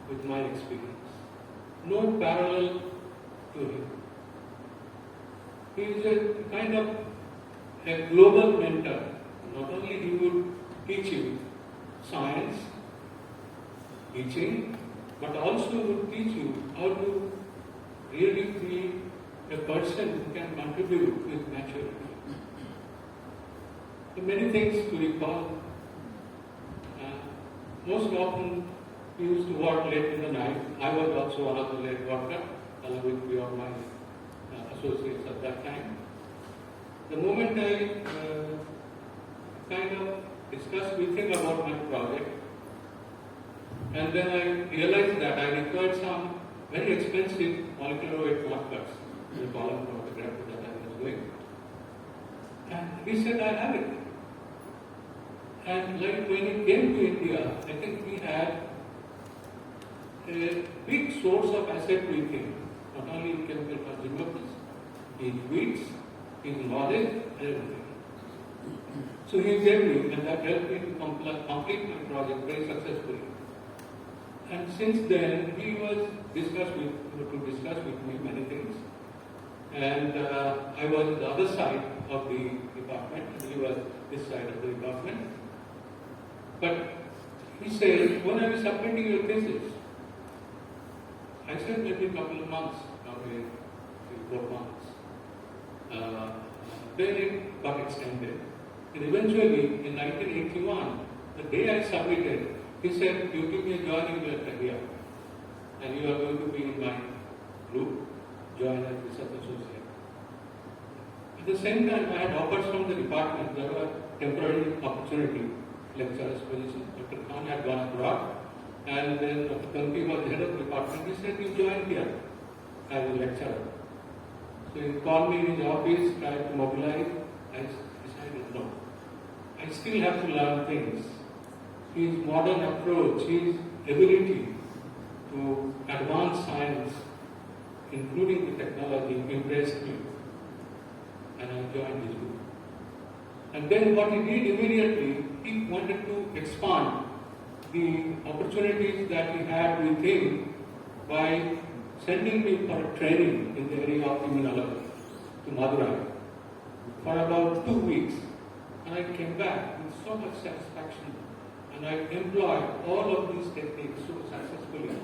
with my experience. No parallel to him. He is a kind of a global mentor. Not only he would teach you science, teaching, but also would teach you how to really be a person who can contribute with maturity. So many things to recall. Most often we used to work late in the night. I was also one of the late workers, along with three of my associates at that time. The moment I kind of discussed with him about my project, and then I realized that I required some very expensive molecular weight markers in the column photography that I was doing. And he said, I have it. And like when he came to India, I think he had a big source of asset with him, not only in chemical consumables, his wits, his knowledge, and everything. So he gave me, and that helped me to complete my project very successfully. And since then, he was to discuss with me many things. And I was on the other side of the department, and he was this side of the department. But he said, when are you submitting your thesis? I said, maybe a couple of months, probably 3-4 months. Then it got extended. And eventually, in 1981, the day I submitted, he said, you give me a joining letter here, and you are going to be in my group, join as research associate. At the same time, I had offers from the department. There were temporary opportunity lecturer's position. Dr. Khan had gone abroad, and then Dr. Kanti was the head of the department. He said, you join here as a lecturer. So he called me in his office, tried to mobilize. I decided, no. I still have to learn things. His modern approach, his ability to advance science, including the technology, impressed me. And I joined his group. And then what he did immediately, he wanted to expand the opportunities that he had with him by sending me for a training in the area of immunology to Madurai for about 2 weeks. And I came back with so much satisfaction, and I employed all of these techniques so successfully.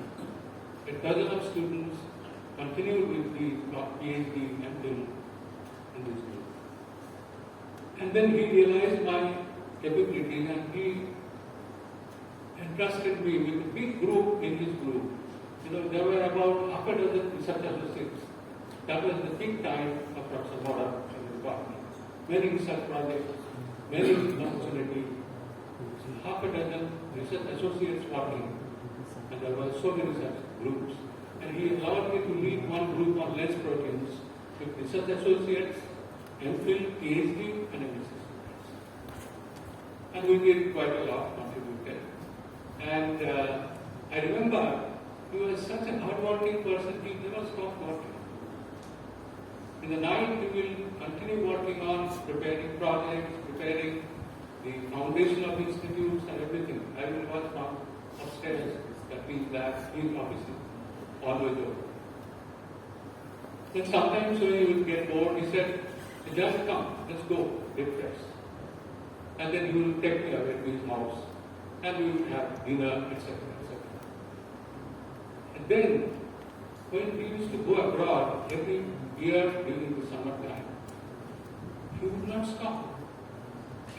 A dozen of students continued with the PhD until in this group. And then he realized my capabilities, and he entrusted me with a big group in his group. There were about half a dozen research associates. That was the big time of Professor Modak in the department. Many research projects, many opportunities, half a dozen research associates working, and there were so many research groups. And he allowed me to lead one group on lens proteins with research associates, MPhil, PhD, and MSc students. And we did quite a lot, contributed. And I remember he was such a hard-working person, he never stopped working. In the night, he will continue working on preparing projects, preparing the foundation of institutes and everything. I will watch from upstairs, that means that his office is always open. Then sometimes when he would get bored, he said, just come, let's go, refresh. And then he will take me away to his house, and we would have dinner, etc., etc. And then, when we used to go abroad every year during the summertime, he would not stop.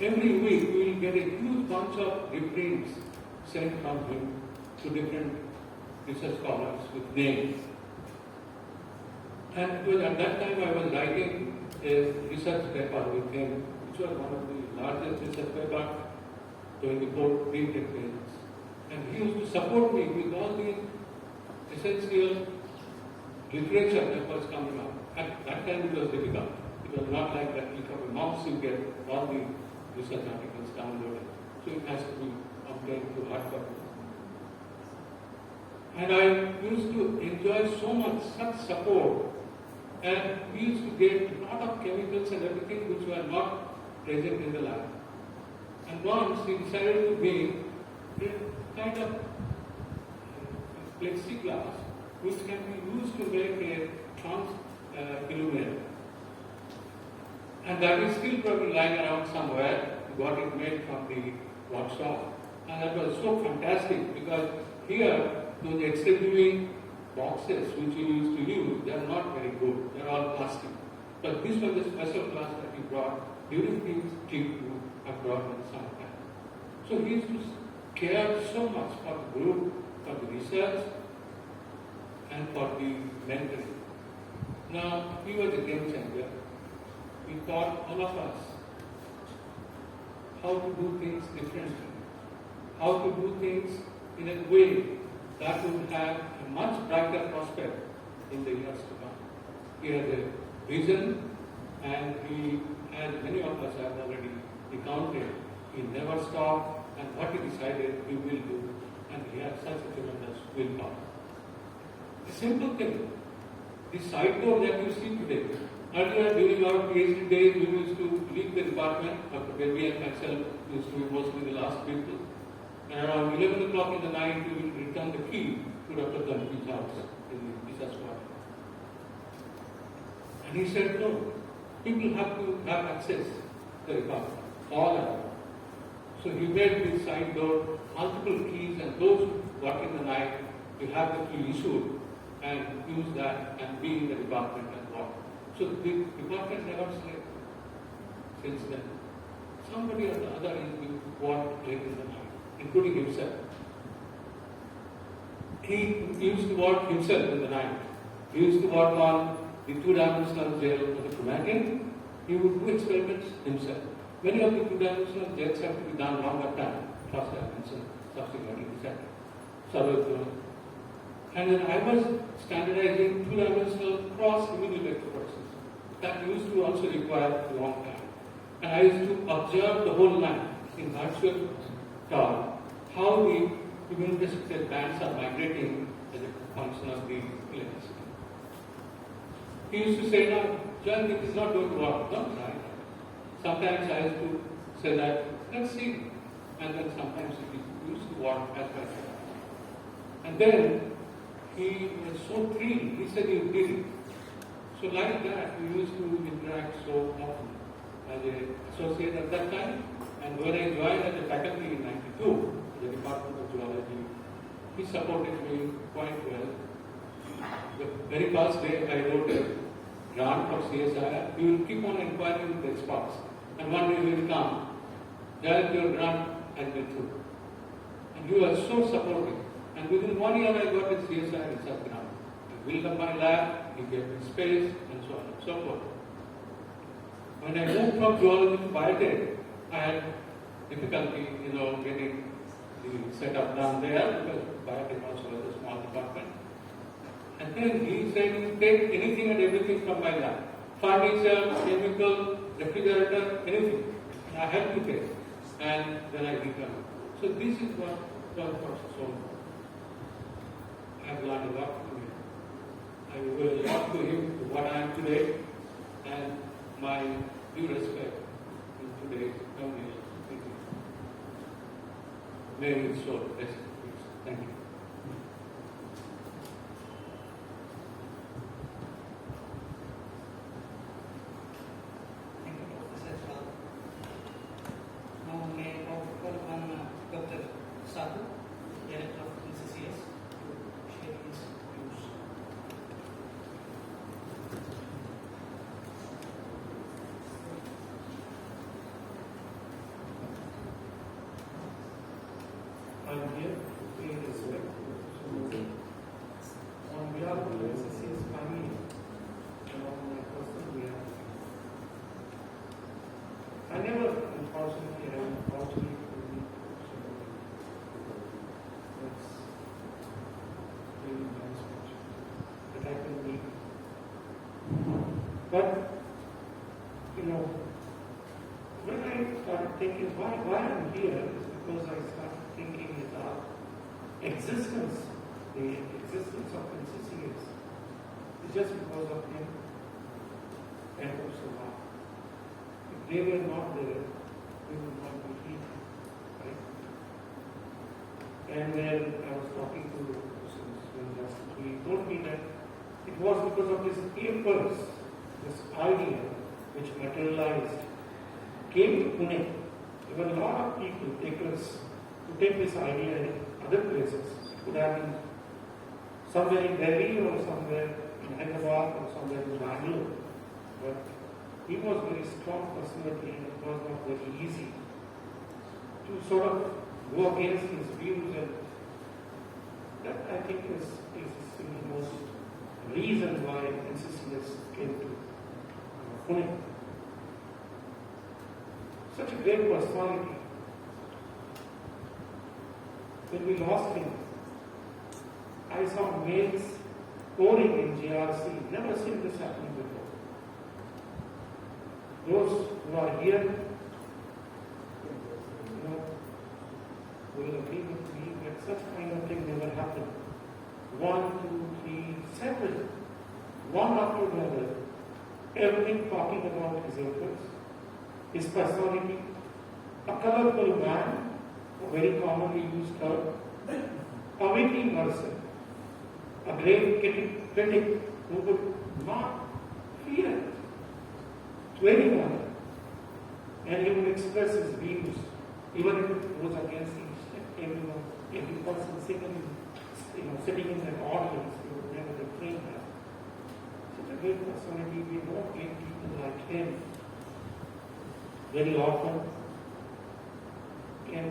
Every week we will get a huge bunch of reprints sent from him to different research scholars with names. And it was at that time I was writing a research paper with him, which was one of the largest research papers during the pre-tech pages. And he used to support me with all these essential literature that was coming up. At that time it was difficult. It was not like that click of a mouse you get all the research articles downloaded. So it has to be obtained through hard copy. And I used to enjoy so much such support, and we used to get a lot of chemicals and everything which were not present in the lab. And once he decided to make a kind of plexiglass which can be used to make a illuminator. And that is still probably lying around somewhere. We got it made from the workshop. And that was so fantastic because here, those extra viewing boxes which we used to use, they are not very good. They are all plastic. But this was the special class that we brought during his trip to abroad in the summertime. So he used to care so much for the group, for the research, and for the mentoring. Now, he was a game changer. He taught all of us how to do things differently, how to do things in a way that would have a much brighter prospect in the years to come. He had a vision, and he, as many of us have already recounted, he never stopped, and what he decided he will do, and he had such a tremendous willpower. A simple thing, the sideboard that you see today. Earlier, during our PhD days, we used to leave the department. Dr. Baby and myself used to be mostly the last people. And around 11 o'clock in the night, we will return the key to Dr. Dhanvi's house in the research squad. And he said, no, people have to have access to the department, all around. So he made this side door, multiple keys, and those who work in the night will have the key issued and use that and be in the department and work. So the department never slept since then. Somebody or the other is being worked late in the night, including himself. He used to work himself in the night. He used to work on the two-dimensional gel of the chromatin. He would do experiments himself. Many of the two-dimensional gels have to be done longer time. First dimension, subsequently the second. So, and then I was standardizing two-dimensional cross-image electrolysis. That used to also require a long time. And I used to observe the whole line in virtual term, how the immune restricted bands are migrating as a function of the electricity. He used to say, no, John, it is not going to work. Don't try. Sometimes I used to say that, let's see. And then sometimes it used to work as well. And then he was so thrilled. He said he did it. So like that, we used to interact so often as an associate at that time. And when I joined as a faculty in 92, the Department of Zoology, he supported me quite well. The very first day I wrote a grant for CSIR. He will keep on inquiring with the experts. And one day he will come, Jayant, your grant has been through. And he was so supportive. And within 1 year I got a CSIR research grant. He built up my lab, he gave me space, and so on and so forth. When I moved from zoology to biotech, I had difficulty, getting the setup done there because biotech also was a small department. And then he said, you take anything and everything from my lab. Furniture, chemical, refrigerator, anything. And I had to take. And then I returned. So this is what was so. to him to what I am today, and my due respect in today's community. May we so best. Thank you. Thank you, Professor. Now may I call upon Dr. Sadhu, Director of NCCS, to share his views. I am here to pay respect on behalf of the NCCS family and on my personal behalf. I never, unfortunately, had an opportunity to meet somebody. That's really nice that I can meet. But, when I started thinking why I'm here is because I started thinking about existence, the existence of NCCS is just because of him and of Sohan. If they were not there, we would not be here, right? And when I was talking to he told me that it was because of this impulse, this idea which materialized, came to Pune. There were a lot of people, takers, to take this idea in other places. It could have been somewhere in Delhi or somewhere in Hyderabad or somewhere in Bangalore. But he was a very strong personality and it was not very easy to sort of go against his views, and that I think is the most reason why NCCS came to Pune. Such a great personality. When we lost him, I saw mails pouring in GRC. Never seen this happening before. Those who are here, will agree with me that such kind of thing never happened. 1, 2, 3, several, one after another, everything talking about his efforts, his personality, a colorful man, a very commonly used term, a witty person, a great critic who would not fear to anyone, and he would express his views, even if it goes against everyone, every person sitting in an audience, he would never refrain that. Such a great personality, we don't get people like him very often, and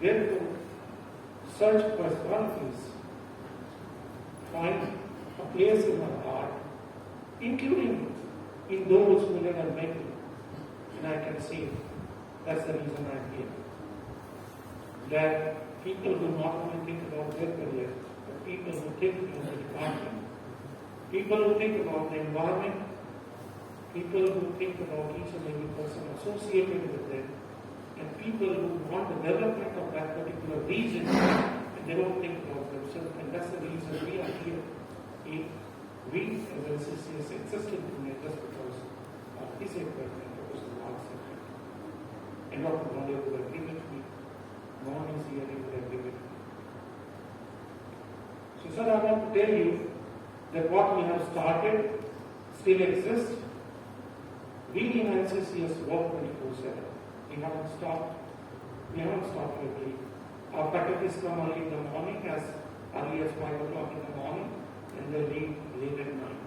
therefore such personalities find a place in our heart, including in those who never met him. And I can say that's the reason I'm here. That people who not only think about their career, but people who think about the department, people who think about the environment, people who think about each and every person associated with them, and people who want the development of that particular region, and they don't think about themselves, and that's the reason we are here. We as NCCS existed in just because of his effort and because of our effort. And Dr. Modak would agree with me. No one is here, he would agree with me. So, sir, I want to tell you that what we have started still exists. We in NCCS work 24/7. We haven't stopped. We haven't stopped lately. Our faculties come early in the morning, as early as 5 o'clock in the morning, and they leave late at night.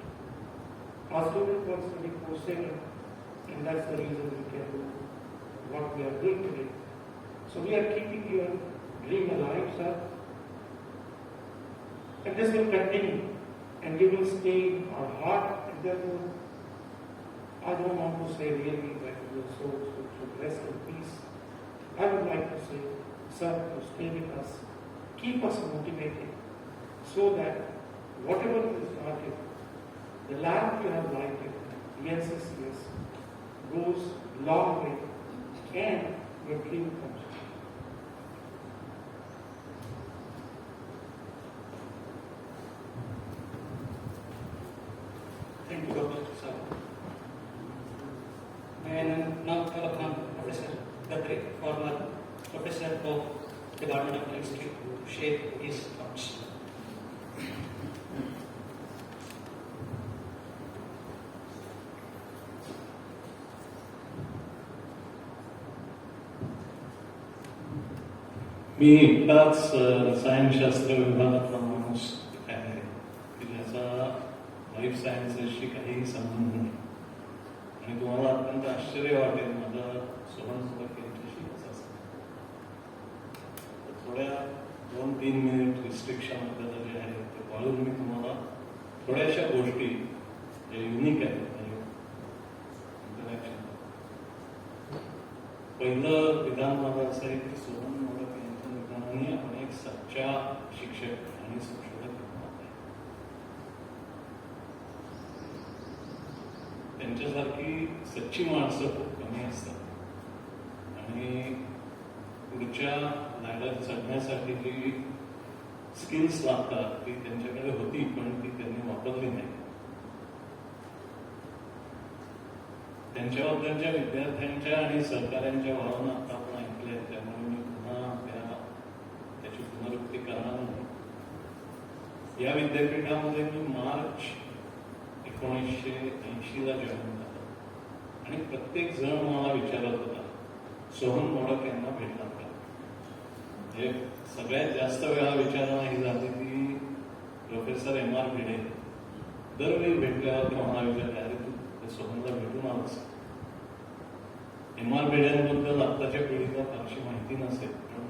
Our student works 24/7, and that's the reason we can do what we are doing today. So we are keeping your dream alive, sir. And this will continue, and you will stay in our heart, and therefore I don't want to say really that your soul should rest in peace. I would like to say, sir, to stay with us, keep us motivated, so that whatever is started, the lamp you have lighted, the NCCS, goes long way, and your dream comes true. Thank you, Dr. Sagar. And now call upon Professor Gadre, former Professor of Department of Biotechnology, to share his thoughts. मी एकटाच रसायनशास्त्र विभागातला माणूस आहे की ज्याचा life सायन्सेसशी काहीही संबंध नाही आणि तुम्हाला अत्यंत आश्चर्य वाटेल माझा सोहन मोडक यांच्याशी कसा थोड्या 2-3 मिनिट रिस्ट्रिक्शन आपल्याला जे आहे ते पाळून मी तुम्हाला थोड्याशा गोष्टी ज्या युनिक आहेत इंटरॅक्शन. पहिलं विधान माझं असं आहे की सोहन मोडक यांच्या विधानाने आपण एक सच्चा शिक्षक आणि संशोधक बनवत आहे. त्यांच्यासारखी सच्ची माणसं खूप कमी असतात आणि पुढच्या लॅडर चढण्यासाठी जी स्किल्स लागतात ती त्यांच्याकडे होती पण ती त्यांनी वापरली नाही. त्यांच्याबद्दलच्या विद्यार्थ्यांच्या आणि सहकाऱ्यांच्या भावना आता आपण ऐकल्या त्यामुळे मी पुन्हा त्याची पुनरुक्ती करणार नाही. या विद्यापीठामध्ये मी मार्च 1980 ला जॉईन झालो आणि प्रत्येक जण मला विचारत होता सोहन मोडक यांना भेटणार का. हे सगळ्यात जास्त वेळा विचारणा ही झाली ती प्रोफेसर M.R. भिडे. दरवेळी भेटल्यावर ते मला विचारले अरे तू सोहनला भेटून आलास. M.R. भिडेंबद्दल आत्ताच्या पिढीला फारशी माहिती नसेल पण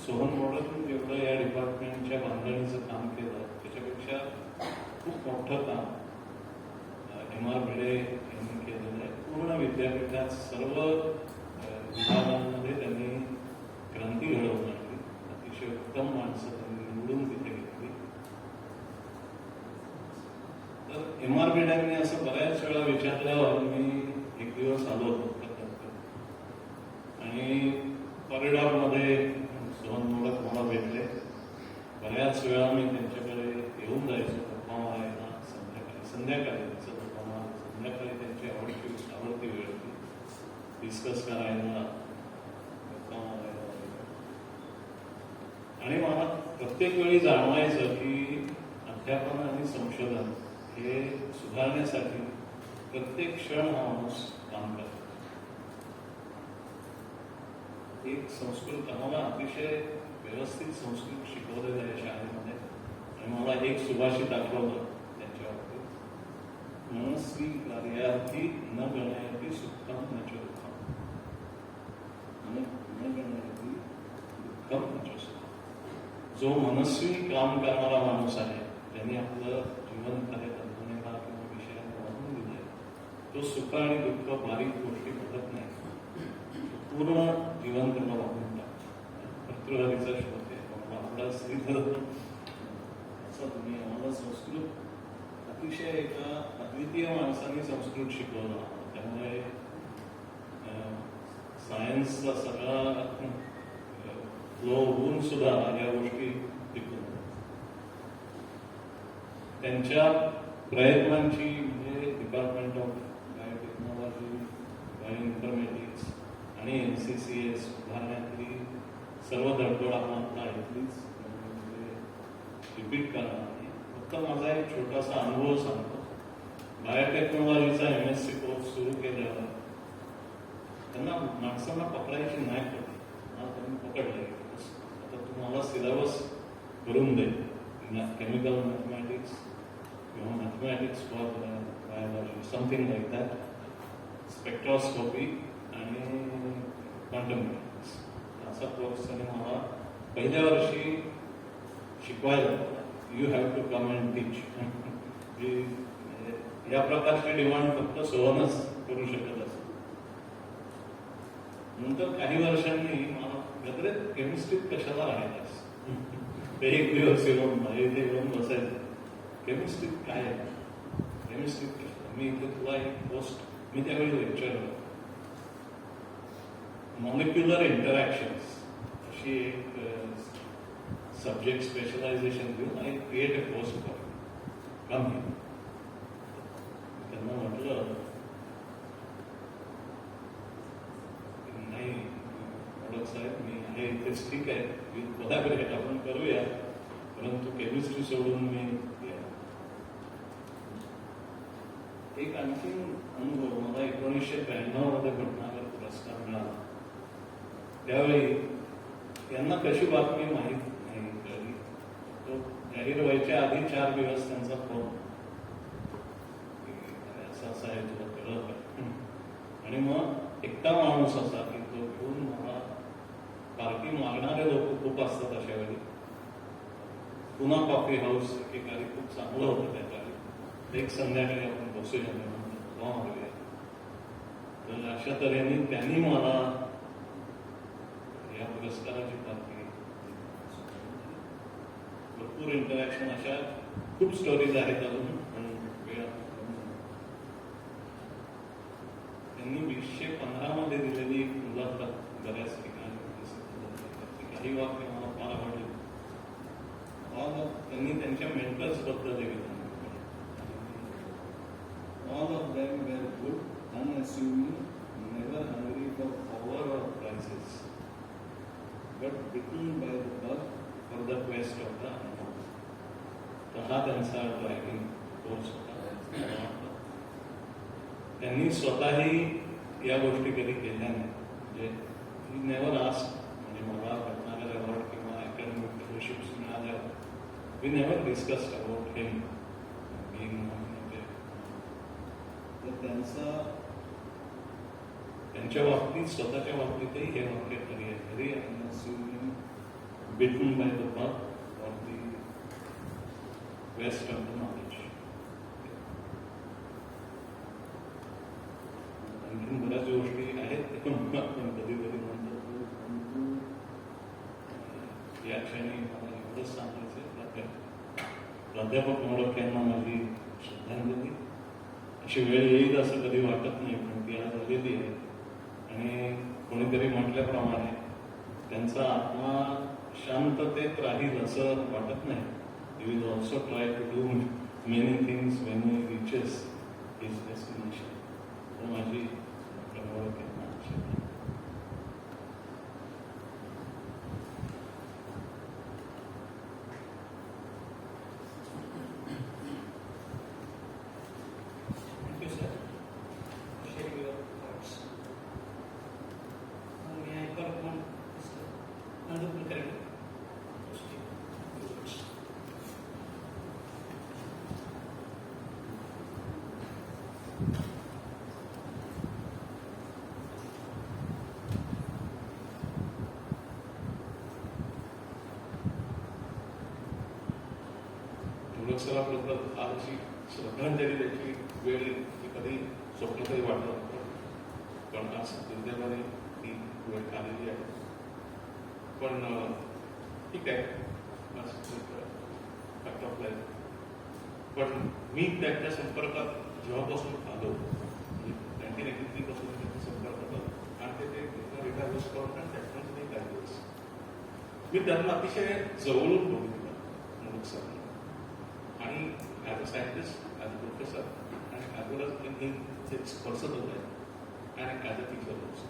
सोहन मोडक जेवढं या डिपार्टमेंटच्या बांधणीचं काम केलं त्याच्यापेक्षा खूप मोठं काम M.R. भिडे यांनी केलेलं आहे. पूर्ण विद्यापीठात सर्व विभागांमध्ये त्यांनी क्रांती घडवून आणली. अतिशय उत्तम माणसं त्यांनी निवडून तिथे घेतली. तर M.R. भिडेंनी असं बऱ्याच वेळा विचारल्यावर मी एक दिवस आलो होतो आणि कॉरिडॉरमध्ये सोहन मोडक मला भेटले. बऱ्याच वेळा मी त्यांच्याकडे येऊन जायचो गप्पा मारायला. संध्याकाळी संध्याकाळी त्यांची आवडती वेळ होती डिस्कस करायला गप्पा मारायला. आणि मला प्रत्येक वेळी जाणवायचं की अध्यापन आणि संशोधन हे सुधारण्यासाठी प्रत्येक क्षण हा माणूस काम करतो. एक संस्कृत आम्हाला अतिशय व्यवस्थित संस्कृत शिकवलेलं आहे शाळेमध्ये आणि मला एक सुभाषित आठवलं त्यांच्या बाबतीत मनस्वी कार्यार्थी न गणयाती सुखम न च दुःखम. न गणयाती दुःखम न च सुखम. जो मनस्वी काम करणारा माणूस आहे ज्यांनी आपलं जीवन खऱ्या कल्पनेला किंवा विषयाला वाहून दिलंय तो सुख आणि दुःख बारीक गोष्टी बघत नाही. पूर्ण जीवन त्यांना वाहून टाकतो. भर्तृहरीचा शोध आहे आपला श्रीधर असा तुम्ही आम्हाला संस्कृत अतिशय एका अद्वितीय माणसाने संस्कृत शिकवलं. त्यामुळे सायन्सचा सगळा फ्लो होऊन सुद्धा या गोष्टी टिकून त्यांच्या प्रयत्नांची म्हणजे डिपार्टमेंट ऑफ बायोटेक्नॉलॉजी, बायोइन्फॉर्मॅटिक्स आणि NCCS उभारण्यातली सर्व धडपड आपण आता ऐकलीच म्हणजे रिपीट करणार नाही. फक्त माझा एक छोटासा अनुभव सांगतो. बायोटेक्नॉलॉजीचा MSc कोर्स सुरू केल्यावर त्यांना माणसांना पकडायची नाही पडली. त्यांनी पकडले आता तुम्हाला सिलेबस भरून दे केमिकल मॅथमॅटिक्स किंवा mathematics for biology something like that, spectroscopy आणि क्वांटम मेकॅनिक्स असा कोर्स त्यांनी मला पहिल्या वर्षी शिकवायला. You have to come and teach. या प्रकारची डिमांड फक्त सोहनच करू शकत असत. नंतर काही वर्षांनी मला गद्रेत केमिस्ट्रीत कशाला राहायलास. ते एक दिवस येऊन बसायचं केमिस्ट्रीत काय आहे, केमिस्ट्रीत कशाला. मी इथे तुला एक पोस्ट मी त्यावेळी लेक्चर मॉलिक्युलर इंटरॅक्शन्स अशी एक सब्जेक्ट स्पेशलायझेशन घेऊन I create a post for come here. त्यांना म्हटलं नाही मोडक साहेब, मी आहे इथेच, ठीक आहे, कोल्हापूर आपण करूया, परंतु केमिस्ट्री सोडून मी एक आणखी अनुभव मला 1992 मध्ये भटनागर पुरस्कार मिळाला. त्यावेळी त्यांना कशी बातमी माहीत नाही कळली. तो जाहीर व्हायच्या आधी 4 दिवस त्यांचा फोन, असं असं आहे, तुला कळलं का? आणि मग एकटा माणूस असा की तो घेऊन मला, पार्टी मागणारे लोक खूप असतात अशा वेळी. पुन्हा कॉफी हाऊस एकेकाळी खूप चांगलं होतं, त्या काळी एक संध्याकाळी आपण बसूया म्हणून मारूया. तर अशा तऱ्हेने त्यांनी मला या पुरस्काराची बातमी, भरपूर इंटरॅक्शन, अशा खूप स्टोरीज आहेत अजून, पण वेळ. त्यांनी 2015 मध्ये दिलेली मुलाखत बऱ्याच ठिकाणी, काही वाक्य मला फार आवडली. त्यांनी त्यांच्या मेंटर्स बद्दल लिहिलं. All of them were good, unassuming, never hungry for power or prizes, but bitten by the bug for the quest of the unknown. तर हा त्यांचा ड्रायव्हिंग कोर्स होता. त्यांनी स्वतःही या गोष्टी कधी केल्या नाही. म्हणजे ही नेव्हर आस्क्ड, म्हणजे मला भटनागर अवॉर्ड किंवा अकॅडमिक फेलोशिप्स मिळाल्यावर we never discussed about him being. तर त्यांच्या बाबतीत, स्वतःच्या बाबतीतही हे वाक्य खरी आहे. Very unassuming, bitten by the bug of the west of the knowledge. आणखी बऱ्याच गोष्टी आहेत आपण कधीतरी म्हणतो. या क्षणी मला एवढंच सांगायचं, प्राध्यापक मोडक यांना माझी श्रद्धांजली. अशी वेळ येईल असं कधी वाटत नाही, पण ती आज आलेली आहे. आणि कोणीतरी म्हटल्याप्रमाणे त्यांचा आत्मा शांततेत राहील असं वाटत नाही. He will also try to do many things when he reaches his destination. तर माझी प्रभावक यांना आशा. सराबद्दल आजची श्रद्धांजली त्याची वेळ ही कधी स्वप्नातही वाटत नव्हतं, पण आज दुर्दैवाने ती वेळ आलेली आहे. पण ठीक आहे, फॅक्ट ऑफ लाईफ. पण मी त्यांच्या संपर्कात जेव्हापासून आलो, 1983 पासून त्यांच्या संपर्कात आलो, आणि ते रिटायर करून त्याच्यानंतर काही दिवस मी त्यांना अतिशय जवळून बघितलं, मोडक सर. आणि as a scientist, as a professor, आणि ॲज वेल एज एक स्पर्शत होत आहे, आणि ॲज अ टीचर ऑल्सो.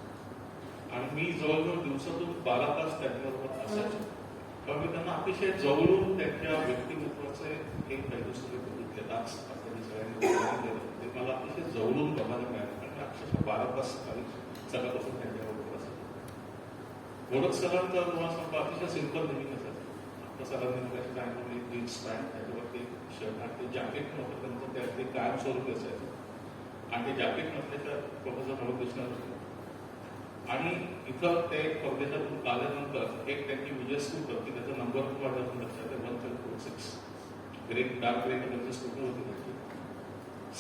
आणि मी जवळजवळ दिवसातून 12 तास त्यांच्याबरोबर असायचो, कारण मी त्यांना अतिशय जवळून त्यांच्या व्यक्तिमत्वाचे एक पैलू सगळे बघितले. आज आपल्याला सगळ्यांनी ते मला अतिशय जवळून बघायला मिळाले, कारण अक्षरशः 12 तास सकाळपासून त्यांच्याबरोबर असायचं. मोडक सरांचा तुम्हाला अतिशय सिंपल नेहमी असायचं. आता सरांनी काय जीन्स पॅन्ट, त्याच्यावरती शर्ट, आणि ते जॅकेट नव्हतं त्यांचं, त्या ते कायमस्वरूपी असायचं. आणि ते जॅकेट नसल्याच्या प्रोफेसर नवं दिसणार होतं. आणि इथं ते परदेशातून आल्यानंतर एक त्यांची विजय स्कूटर होती, त्याचा नंबर माझ्या लक्षात आहे 1746, ग्रे डार्क ग्रे कलरची स्कूटर होती त्याची.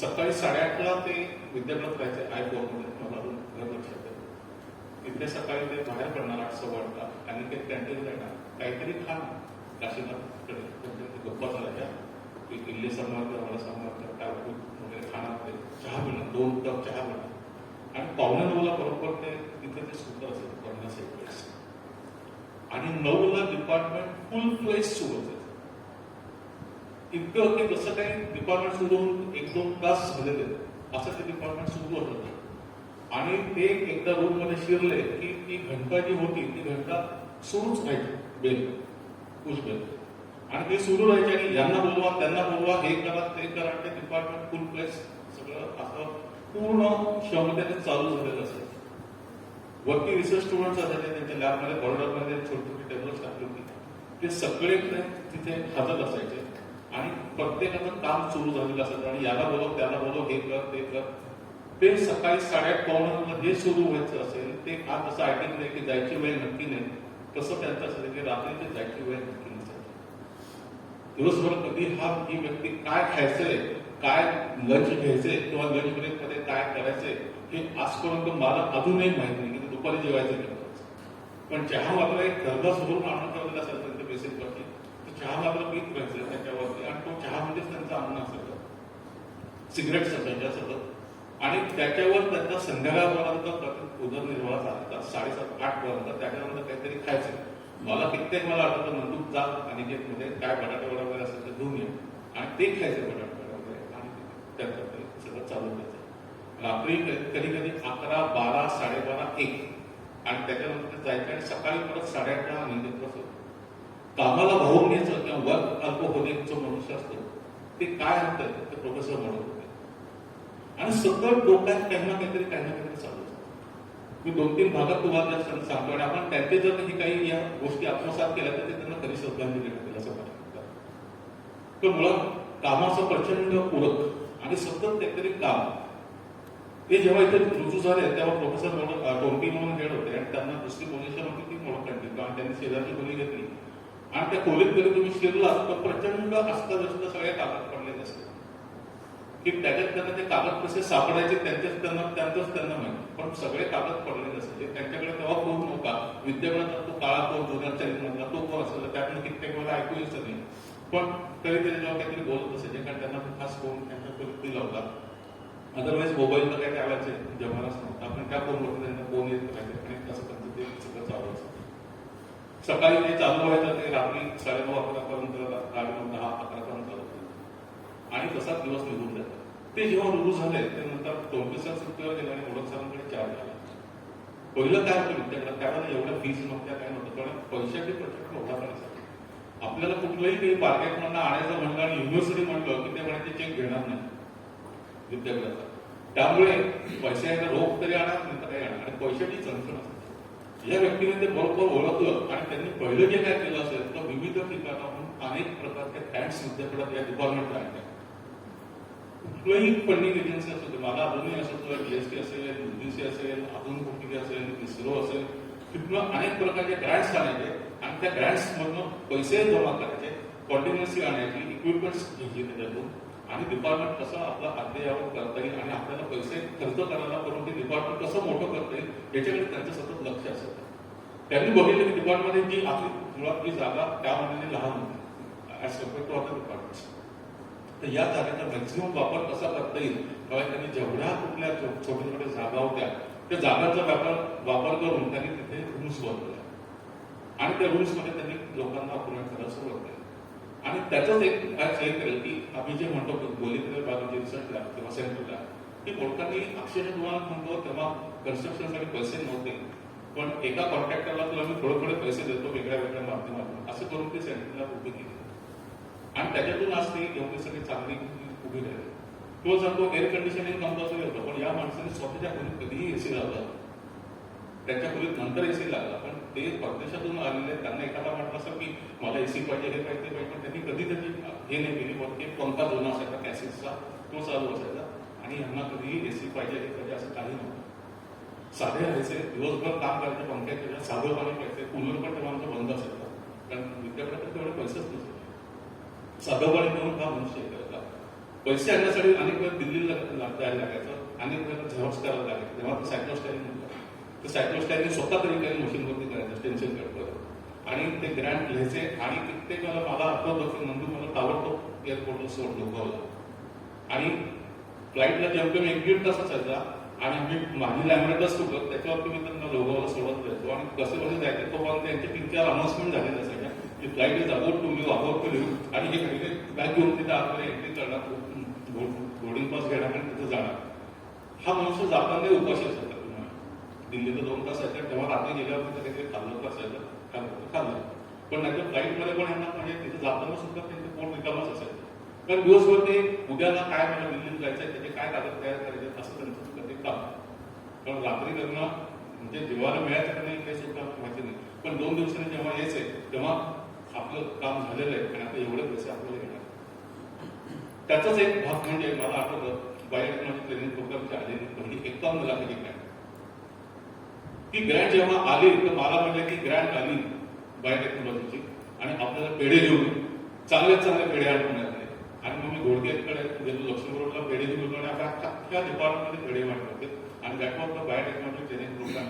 सकाळी 8:30ला ते विद्यापीठात राहायचे I4मध्ये, मला अजून घर लक्षात आहे. तिथे सकाळी ते बाहेर पडणार 8:15, आणि ते कॅन्टीनला येणार, काहीतरी खा काशीनाथकडे गप्पा चालायच्या की किल्ले सांभाळतात, मला सांभाळतात, काय वगैरे खाणार, ते चहा पिणार, 2 कप चहा पिणार. आणि 9:15 बरोबर ते तिथे ते स्कूटर असेल, 50 आणि 9ला डिपार्टमेंट फुल फ्लेज सुरू असायचं. इतकं की जसं काही डिपार्टमेंट सुरू होऊन 1-2 तास झालेले असं ते डिपार्टमेंट सुरू होत होतं. आणि ते एकदा रूम मध्ये शिरले की ती घंटा जी होती ती घंटा सुरूच राहायची, बेल, पुश बेल, आणि ते सुरू राहायचे. आणि यांना बोलवा त्यांना बोलवा, हे करा ते करा, ते डिपार्टमेंट फुल प्लेस सगळं असं पूर्ण क्षमतेने चालू झालेलं असायचं. वरती रिसर्च स्टुडंट्स असायचे, त्यांच्या लॅबमध्ये कॉरिडॉरमध्ये छोटी छोटी टेबल्स टाकली होती, ते सगळे तिथे हजर असायचे आणि प्रत्येकाचं काम सुरू झालेलं असायचं. आणि याला बोलव त्याला बोलव, हे कर ते कर. ते सकाळी 8:30 हे सुरू व्हायचं असेल, ते आज असं ऐकलं की जायची वेळ नक्की नाही, तसं त्यांचं असेल की रात्री ते जायची वेळ नक्की नसायची. दिवसभर कधी ही व्यक्ती काय खायचंय, काय लंच घ्यायचंय किंवा लंच ब्रेक मध्ये काय करायचंय हे आजपर्यंत मला अजूनही माहित नाही की दुपारी जेवायचं घेतो. पण चहा मात्र एक घरदा सोडून आणून ठेवलेला असेल त्यांच्या बेसिकवरती, तर चहा मात्र पीत राहायचं त्याच्यावरती. आणि तो चहा म्हणजेच त्यांचं अन्न असायचं, सिगरेट्स असायच्या सतत. आणि त्याच्यावर त्यांचा संध्याकाळपर्यंत उदरनिर्वाह चालायचा 7:30-8 पर्यंत. त्याच्यानंतर काहीतरी खायचं. मला कित्येक मला आठवतं नंदूक जा आणि जे मध्ये काय बटाटे वडा वगैरे असेल तर घेऊन ये आणि ते खायचे बटाटे वडा वगैरे. आणि त्याचं ते सगळं चालू व्हायचं. रात्री कधी कधी 11, 12, 12:30, 1 आणि त्याच्यानंतर ते जायचं. आणि सकाळी परत 8:30 निघत असतो. कामाला भावून घ्यायचं किंवा वर्क अल्कोहोलिकचं मनुष्य असतो ते काय असतं ते प्रोफेसर म्हणत होते. आणि सतत डोक्यात काही ना काहीतरी चालू असतं. मी 2-3 भागात तुम्हाला सांगतो. आणि आपण त्यांचे जर काही या गोष्टी आत्मसात केल्या तर ते त्यांना कधी श्रद्धांजली देतील असं वाटतं. तर मुळात कामाचं प्रचंड उरक आणि सतत काहीतरी काम. ते जेव्हा इथे रुजू झाले तेव्हा प्रोफेसर टोंटी म्हणून हेड होते आणि त्यांना दुसरी पोझिशन होती ती मोडक आणि त्यांनी शेजारची खोली घेतली. आणि त्या खोलीत जरी तुम्ही शिरला तर प्रचंड अस्ताव्यस्त सगळ्या कागद पडलेले असतात की त्याच्यात त्यांना ते कागद कसे सापडायचे त्यांच्याच त्यांना माहिती. पण सगळे कागद पडलेले असायचे. त्यांच्याकडे तेव्हा कोण नव्हता. विद्यापीठात तो काळा कोण जुन्या चरित्रातला तो कोण असेल त्यातून कित्येक मला ऐकू येत नाही. पण तरी ते जेव्हा काहीतरी बोलत असायचे कारण त्यांना खास कोण त्यांच्या खोलीत लावला. अदरवाईज मोबाईल तर काही त्यावेळेचे जमानाच नव्हता. आपण त्या फोनवरती त्यांना फोन येत राहायचे आणि कसं त्यांचं ते सगळं चालू असतं. सकाळी ते चालू व्हायचं ते रात्री 9:30-11 पर्यंत, 10-11 पर्यंत चालू होतं. आणि तसाच दिवस निघून जातो. ते जेव्हा रुजू झाले ते नंतर प्रोफेसर सुट्टीवर गेले आणि मोडक सरांकडे चार्ज आला. पहिलं काय होतं विद्यापीठात त्यावेळेला एवढ्या फीज नव्हत्या काय नव्हतं. कारण पैशाची प्रचंड ओढा करायचा. आपल्याला कुठलंही काही मार्केटमधनं आणायचं म्हणलं आणि युनिव्हर्सिटी म्हणलं की ते म्हणायचे चेक घेणार नाही विद्यापीठाचा. त्यामुळे पैशाचा रोख तरी आणा नंतर काही आणा. आणि पैशाची चणचण असते. या व्यक्तीने ते बरोबर ओळखलं आणि त्यांनी पहिलं जे काय केलं असेल तर विविध ठिकाणाहून अनेक प्रकारच्या ग्रँट्स विद्यापीठात या डिपार्टमेंटला आणल्या. कुठलंही फंडिंग एजन्सी असू, मला अजूनही असं BST असेल, UGC असेल, अजून कुठली असेल, इस्रो असेल, तिथून अनेक प्रकारचे ग्रँट्स आणायचे आणि त्या ग्रँट्स मधून पैसे जमा करायचे, कॉन्टिन्युअसली आणायची, इक्विपमेंट्स घ्यायची त्याच्यातून आणि डिपार्टमेंट कसं आपला अद्ययावत करता येईल आणि आपल्याला पैसे खर्च करायला करून ते डिपार्टमेंट कसं मोठं करता येईल याच्याकडे त्यांचं सतत लक्ष असायचं. त्यांनी बघितलं की डिपार्टमेंट जी आपली मुळातली जागा त्यामध्ये लहान होती as compare to other departments. तर या जागेचा मॅक्झिमम वापर कसा करता येईल तेव्हा त्यांनी जेवढ्या कुठल्या छोट्या छोट्या जागा होत्या त्या जागांचा वापर करून त्यांनी तिथे रूम्स बनवले आणि त्या रूम्समध्ये त्यांनी लोकांना अप्रोच करायला सुरुवात केली. आणि त्याचाच एक करेल की आम्ही जे म्हणतो गोलीकडे बाजूची रिसर्च लॅब किंवा सेंट्रल लॅब ती मोठ्यांनी अक्षरशः तुम्हाला म्हणतो तेव्हा कन्स्ट्रक्शनसाठी पैसे नव्हते. पण एका कॉन्ट्रॅक्टरला तुला मी थोडे पैसे देतो वेगळ्या वेगळ्या माध्यमातून असं करून ती सेंट्रल लॅब उभी केली आणि त्याच्यातून आज ती एवढीसाठी चांगली उभी राहिली. तो सांगतो एअर कंडिशनिंग कंपल्सरी होतं पण या माणसाने स्वतःच्या खोलीत कधीही एसी लावला, त्यांच्या खोलीत नंतर एसी लागला. पण ते परदेशातून आलेले त्यांना एखादा म्हटलं असं की मला एसी पाहिजे हे पाहिजे पण त्यांनी कधी त्याची हे नाही केली. पण एक पंखा जुना असायचा कॅसिसचा तो चालू असायचा आणि यांना कधीही एसी पाहिजे हे पाहिजे असं काही नव्हतं. साधे राहायचे, दिवसभर काम करायचे, पंख्याच्या साधं पाणी प्यायचे, कूलर पण तेव्हा आमचं बंद असायचं कारण विद्यापीठात तेवढे पैसेच नसते. साधं पाणी देऊन हा मनुष्य करायचा. पैसे आणण्यासाठी अनेक वेळा दिल्लीला जायला लागायचं, अनेक वेळा झेरॉक्स करायला लागायचं. तेव्हा तो सायक्लोस्टाईन म्हणतो तर सायक्लोस्टाईन स्वतः तरी काही मशीनवरती करायचं टेन्शन कट करत आणि ते ग्रँट लिहायचे. आणि कित्येक वेळा मला आठवतं की नंदू मला ताबडतोब एअरपोर्टला सोड लोकावला आणि फ्लाईटला जेव्हा 1-1.5 तास असायचा आणि मी माझी लॅमिनेटच होतं त्याच्यावरती मी त्यांना लोगावला सोडत जायचो आणि कसे जायचे तो पण त्यांचे 3-4 अनाउन्समेंट झालेले असायच्या की flight is about to leave आणि हे बॅग घेऊन तिथे आपल्याला एंट्री करणार, बोर्डिंग पास घेणार आणि तिथे जाणार. हा मनुष्य जाताना उपाशी असायचा. दिल्लीला 2 तास असायचं, तेव्हा रात्री गेल्यावर तिथे काहीतरी खाल्लं असायचं, खाल्लं. पण नाहीतर फ्लाईटमध्ये पण यांना म्हणजे तिथे जाताना सुद्धा त्यांचे पोट रिकामच असायचं. कारण दिवसभर ते उद्याला काय मला दिल्लीत जायचंय, त्याचे काय कागद तयार करायचे असं त्यांचं ते काम. कारण रात्री त्यांना म्हणजे जेव्हा मिळायचं का नाही काही सुद्धा माहिती नाही. पण 2 दिवसांनी जेव्हा यायचंय तेव्हा आपलं काम झालेलं आहे आणि आता एवढे पैसे आपल्याला येणार. त्याचाच एक भाग म्हणजे मला आठवतं बायोटेक्नॉलॉजी ट्रेनिंग प्रोग्रामची आलेली पहिली 51 लाखाची ग्रँट. ती ग्रँट जेव्हा आली तर मला म्हटलं की ग्रँट आली बायोटेक्नॉलॉजीची आणि आपल्याला पेढे घेऊन चांगले पेढे आणून आले. आणि मग मी घोडकेकडे गेलो, लक्ष्मीपुरला पेढे घेऊन आणि अख्ख्या डिपार्टमेंटमध्ये पेढे वाटत होते आणि that was the biotechnology training programme.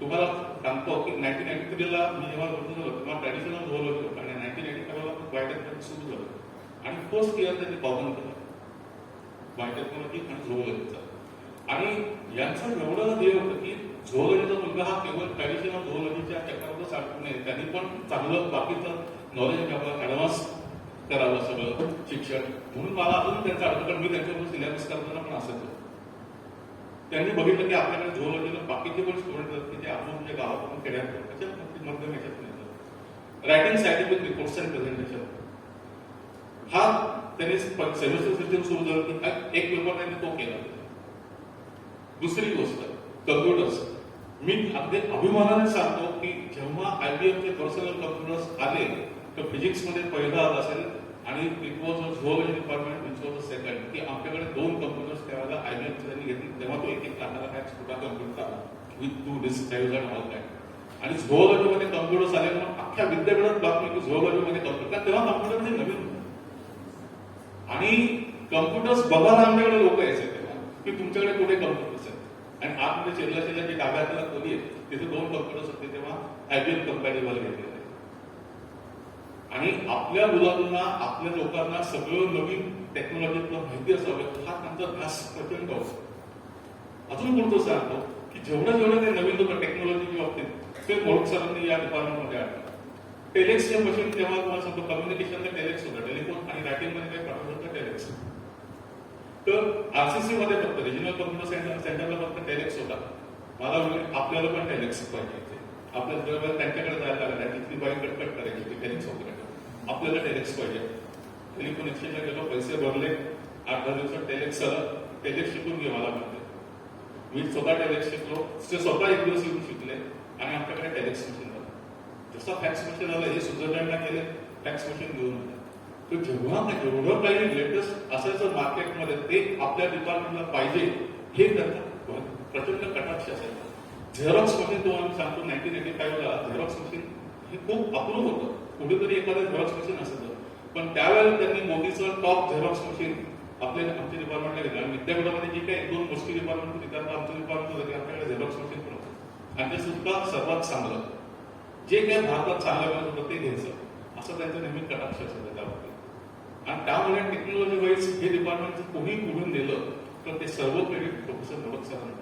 तुम्हाला सांगतो की 1993ला मी जेव्हा भरती झालो तेव्हा ट्रॅडिशनल झोलॉजी होतं आणि 1985ला बायोटेक्नॉलॉजी सुरू झालं आणि फर्स्ट इयर त्यांनी कॉमन केलं बायोटेक्नॉलॉजी आणि झोलॉजीचा. आणि यांचं एवढं हे होतं की झोलॉजीचा मुलगा हा केवळ ट्रॅडिशनल झोलॉजीच्या चक्रातच अडकून नये, त्यांनी पण चांगलं बाकीचं नॉलेज आपलं ऍडव्हान्स करावं सगळं शिक्षण. म्हणून मला अजून त्यांचं आठवतं, कारण मी त्यांच्याबरोबर सिलेबस करताना पण असायचो. त्यांनी बघितलं की आपल्याकडे झोलॉजीला बाकीचे पण स्टुडंट आहेत की ते आपण जे गावाकडून खेड्यात त्याच्यात मध्यम याच्यात नाही. Writing scientific reports and presentation हा त्यांनी सेमिस्टर सिस्टम सुरू झालं की एक पेपर त्यांनी तो केला. दुसरी गोष्ट कम्प्युटर्स. मी अगदी अभिमानाने सांगतो की जेव्हा IBMचे पर्सनल कम्प्युटर्स आले तर फिजिक्समध्ये पहिला असेल आणि it was a zoology department which was a second, की आपल्याकडे 2 कम्प्युटर्स त्यावेळेला IBMचे त्यांनी घेतले. तेव्हा तो 1 लाखाला काय छोटा कम्प्युटर आला विथ 2 डिस्क ड्राईव्ह आणि ऑल काय. आणि झोलॉजीमध्ये कम्प्युटर्स आले म्हणून अख्ख्या विद्यापीठात बातमी की झोलॉजीमध्ये कम्प्युटर, तेव्हा कम्प्युटर हे नवीन होतं. आणि कम्प्युटर्स बघायला आमच्याकडे लोक यायचे तेव्हा की तुमच्याकडे कुठे कम्प्युटर्स आहेत. आणि आतमध्ये शेजारच्या जे डाब्यातला खोली आहे तिथे 2 कम्प्युटर्स होते, तेव्हा IBM कंपॅटेबल घेतले. आणि आपल्या मुलांना आपल्या लोकांना सगळं नवीन टेक्नॉलॉजीतलं माहिती असावं हा त्यांचा ध्यास प्रचंड होता. अजून कोणतं सांगतो की जेवढं ते नवीन लोक टेक्नॉलॉजीच्या बाबतीत ते मोडक सरांनी या डिपार्टमेंटमध्ये आणलं. टेलेक्सचे मशीन तेव्हा तुम्हाला सांगतो कम्युनिकेशनचा टेलेक्स होता, टेलिफोन आणि रायटिंगमध्ये काही पाठवत होतं टेलेक्स. तर RCC मध्ये फक्त रिजनल कम्प्युटर सेंटरला फक्त टेलेक्स होता. मला आपल्याला पण टेलेक्स पाहिजे, आपल्याला त्यांच्याकडे जायला लागला तिथली बाई कटकट करायची टेलेक्स वगैरे, आपल्याला टेलेक्स पाहिजे. टेलिफोन एक्सचेंजला गेलो, पैसे भरले, 8-10 दिवसात टेलेक्स आलं. टेलेक्स शिकून घे मला म्हणते. मी स्वतः टेलेक्स शिकलो, ते स्वतः 1 दिवस येऊन शिकले आणि आपल्याकडे टेलेक्स मशीन झालं. जसं फॅक्स मशीन आलं हे स्वित्झर्लंडला गेले, फॅक्स मशीन घेऊन आले. तर जेवढं काही लेटेस्ट असायचं मार्केटमध्ये ते आपल्या डिपार्टमेंटला पाहिजे हे त्यांचा प्रचंड कटाक्ष असायचा. झेरॉक्स मशीन तुम्हाला सांगतो 1985ला झेरॉक्स मशीन हे खूप अपूर्व होतं. कुठेतरी एखादं झेरॉक्स मशीन असायचं, पण त्यावेळेला त्यांनी मोदीचं टॉप झेरॉक्स मशीन आमच्या डिपार्टमेंटला घेतलं. आणि विद्यापीठामध्ये जी काही 2 गोष्टी डिपार्टमेंट होती त्यात आमचं डिपार्टमेंट होतं की आपल्याकडे झेरॉक्स मशीन पण होतं आणि ते सुद्धा सर्वात चांगलं जे काही भारतात चांगलं मिळत होतं ते घ्यायचं असं त्यांचं नेहमी कटाक्ष असायचं त्यावरती. आणि त्यामुळे टेक्नॉलॉजी वाईज हे डिपार्टमेंट कोणी पुढून नेलं तर ते सर्व क्रेडिट प्रोफेसर मोडक सरांना.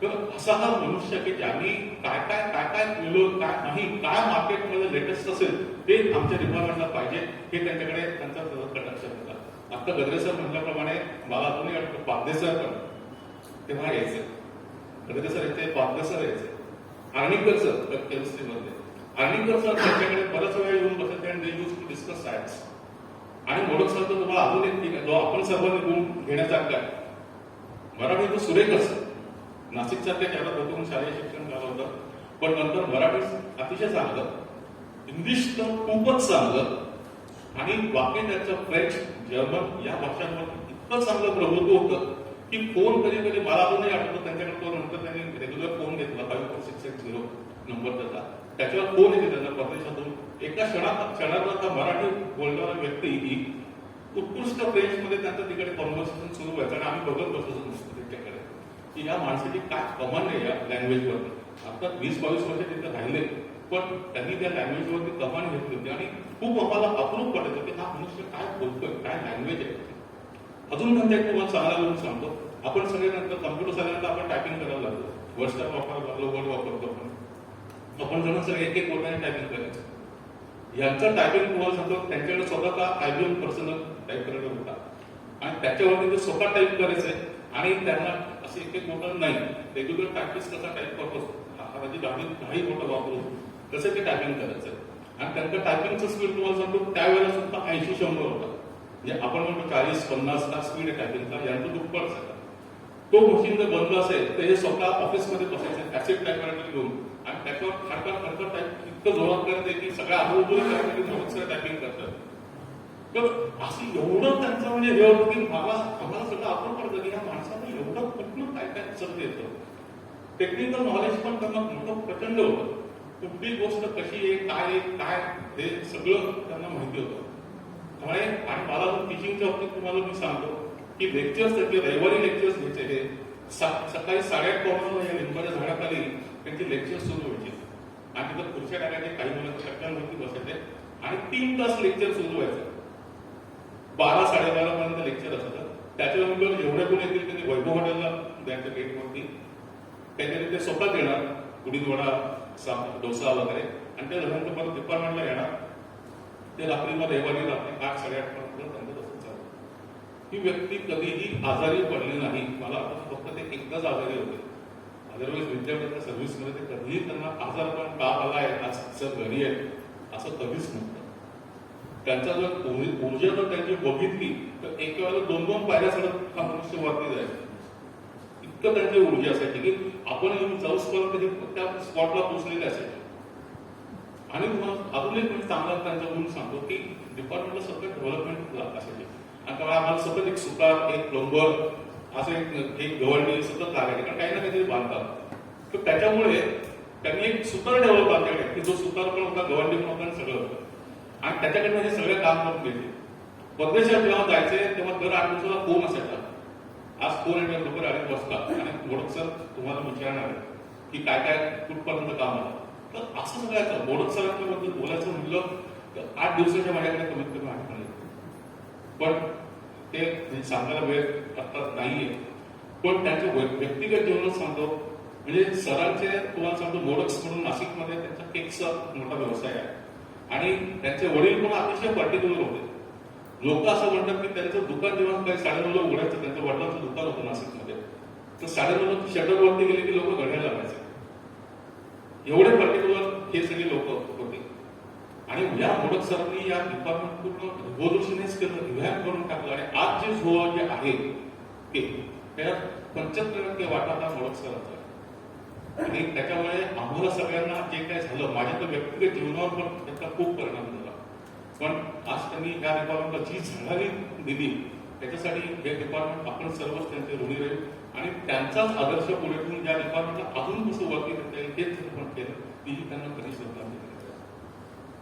तर असा हा मनुष्य की ज्यांनी काय केलं काय नाही, काय मार्केटमध्ये लेटेस्ट असेल ते आमच्या डिपार्टमेंटला पाहिजे हे त्यांच्याकडे त्यांचा कटाक्ष होता. आता गद्रे सर म्हटल्याप्रमाणे मला अजूनही वाटतं पाध्ये सर पण तेव्हा यायचे, गद्रे सर यायचे, पाध्ये सर यायचे, आर्णिकर सर केमिस्ट्रीमध्ये. आर्णिकर सर त्यांच्याकडे बराच वेळ येऊन बसायचे आणि दे यूज टू डिस्कस सायन्स. आणि मोडक सर तर तुम्हाला अजून एक ठीक आहे जो आपण सर्वांनी गुण घेण्यासारखा आहे. मराठी तो सुरेख सर नाशिकसारख्या शहरात होतं शालेय शिक्षण झालं होतं, पण नंतर मराठी अतिशय चांगलं, इंग्लिश तर खूपच चांगलं आणि बाकी त्याचं फ्रेंच जर्मन या भाषांवर इतकं चांगलं प्रभुत्व होतं की फोन कधी मला अजूनही आठवतं त्यांच्याकडे तो नंतर त्यांनी रेग्युलर फोन घेतला 54660 नंबर त्याच्यावर फोन येते त्यांना परदेशातून. एका क्षणात मराठी बोलणारा व्यक्ती ही उत्कृष्ट फ्रेंचमध्ये त्यांचं तिकडे कॉन्व्हर्सेशन सुरू व्हायचं आणि आम्ही बघत बसतो त्यांच्याकडे की या माणसाची काय कमांड आहे या लँग्वेजवरती. आता 20-22 वर्ष तिथे राहिले पण त्यांनी त्या लँग्वेजवरती कमांड घेतली होती आणि खूप आम्हाला अप्रूप वाटायचं की हा मनुष्य काय बोलतोय, काय लँग्वेज आहे. अजून त्यांच्या तुम्हाला चांगला म्हणून सांगतो, आपण सगळे नंतर कम्प्युटर झाल्यानंतर आपण टायपिंग करायला लागलो, वर्षात वापरायला लागलो, वर्ड वापरतो आपण जण सगळे एक वर्डाने टायपिंग करायचं. यांचं टायपिंग तुम्हाला सांगतो, त्यांच्याकडे स्वतःचा IBM पर्सनल टाईपरायटर होता आणि त्याच्यावरती ते स्वतः टाईप करायचे आणि त्यांना असे एक मोठं नाही, रेग्युलर टायपिस्ट कसा टाईप करतो हाताची काही मोठं वापरून तसे ते टायपिंग करायचं आणि त्यांचं टायपिंगचं स्पीड तुम्हाला सांगतो त्यावेळेला सुद्धा 80-100 होता. म्हणजे आपण म्हणतो 40-50 चा स्पीड आहे टायपिंगचा, यांचं दुप्पट आहे. तो मशीन जर बंद असेल तर हे स्वतः ऑफिसमध्ये बसायचे ॲसिड टायपरायटर घेऊन आणि त्याच्यावर खडखड टाईप इतकं जोरात करते की सगळ्या आजूबाजूला टायपिंग करतात. तर असं एवढं त्यांचं म्हणजे हे होतं की आम्हाला सगळं आपण पडतं की या माणसाला एवढं कुठलं काय काय सगळं येतं. टेक्निकल नॉलेज पण त्यांना मोठं प्रचंड होतं. कुठली गोष्ट कशी आहे, काय हे सगळं त्यांना माहिती होतं. त्यामुळे आणि मला टीचिंगच्या बाबतीत तुम्हाला मी सांगतो की लेक्चर्स त्याचे रविवारी लेक्चर्स घ्यायचे हे सकाळी 8:30 या लिंबाच्या झाडाखाली त्यांची लेक्चर्स सुरू व्हायची आणि तिथं खुर्च्या टाकायचे, काही मुलं शक्यांवरती बसायचे आणि 3 तास लेक्चर सुरू व्हायचं. 12-12:30 पर्यंत लेक्चर असतं. त्याच्यानंतर जेवढे कोण येतील त्यांनी वैभव हॉटेलला द्यायचं गेटवरती, त्याच्याने ते स्वतः देणार उडीद वडा, डोसा वगैरे आणि त्यानंतर परत डिपार्टमेंटला येणार. ते रविवारी रात्री 8-8:30 पर्यंत त्यांचं तसं चालू. ही व्यक्ती कधीही आजारी पडली नाही. मला फक्त ते एकदाच आजारी होते, अदरवाईज विद्यापीठाच्या सर्व्हिसमध्ये ते कधीही त्यांना आजारपण का आला आहे, आज सर घरी आहे असं कधीच नव्हतं. त्यांचा जर ऊर्जा जर त्यांची बघितली तर एका वेळेला 2-2 पायऱ्या चढत हा मनुष्य वरती जायचा. इतकं त्यांची ऊर्जा असायची की आपण येऊन जाऊसपर्यंत त्या स्पॉटला पोहोचलेले असायचे. आणि तुम्हाला अजून एक म्हणजे चांगला त्यांचा गुण सांगतो की डिपार्टमेंटला सतत डेव्हलपमेंट असायची आणि त्यामुळे आम्हाला सतत एक सुतार, एक प्लंबर असं एक गव्हर्निंग सतत लागायचे, कारण काही ना काहीतरी बांधतात. तर त्याच्यामुळे त्यांनी एक सुतार डेव्हलप आपल्याकडे की जो सुतार पण होता, गव्हर्निंग पण होता आणि सगळं होतं आणि त्याच्याकडनं हे सगळे काम करून घेतले. परदेशात जेव्हा जायचे तेव्हा दर 8 दिवसाला फोन असायचा. आज फोन येणार, लोक आले बसतात आणि मोडक सर तुम्हाला विचारणार की काय काय कुठपर्यंत काम आलं. तर असं सगळ्याचं मोडक सरांच्या बद्दल बोलायचं म्हटलं तर 8 दिवसाच्या माझ्याकडे कमीत कमी आठवण येते. पण ते सांगायला वेळ आता नाहीये. पण त्यांच्या व्यक्तिगत जीवनात सांगतो म्हणजे सरांचे तुम्हाला सांगतो मोडक्स म्हणून नाशिकमध्ये त्यांचा केकचा मोठा व्यवसाय आहे आणि त्यांचे वडील पण अतिशय पर्टिक्युलर होते. लोक असं म्हणतात की त्यांचं दुकान जेव्हा काही 9:30 उघडायचं, त्यांच्या वडिलांचं दुकान होतं नाशिकमध्ये, तर 9:30 शटरवरती गेले की लोक घड्याळ लागायचे. एवढे पर्टिक्युलर हे सगळे लोक होते आणि या मोडक सरांनी या डिपार्टमेंट पूर्ण रिव्होल्युशनाइज केलं, रिव्हॅम्प करून टाकलं आणि आज जे झोलॉजी आहे ते त्यात 75% वाटा हा मोडक सरांचा आणि त्याच्यामुळे आम्हाला सगळ्यांना जे काय झालं, माझ्या तर व्यक्तिगत जीवनावर पण त्याचा खूप परिणाम झाला. पण आज त्यांनी या डिपार्टमेंटला जी झळाळी दिली त्याच्यासाठी हे डिपार्टमेंट आपण सर्वच त्यांचे ऋणी राहील आणि त्यांचाच आदर्श पुढे ठेवून या डिपार्टमेंटला अजून कसं वरती करता येईल तेच आपण केलं, तीही त्यांना कधी श्रद्धांजली देतो.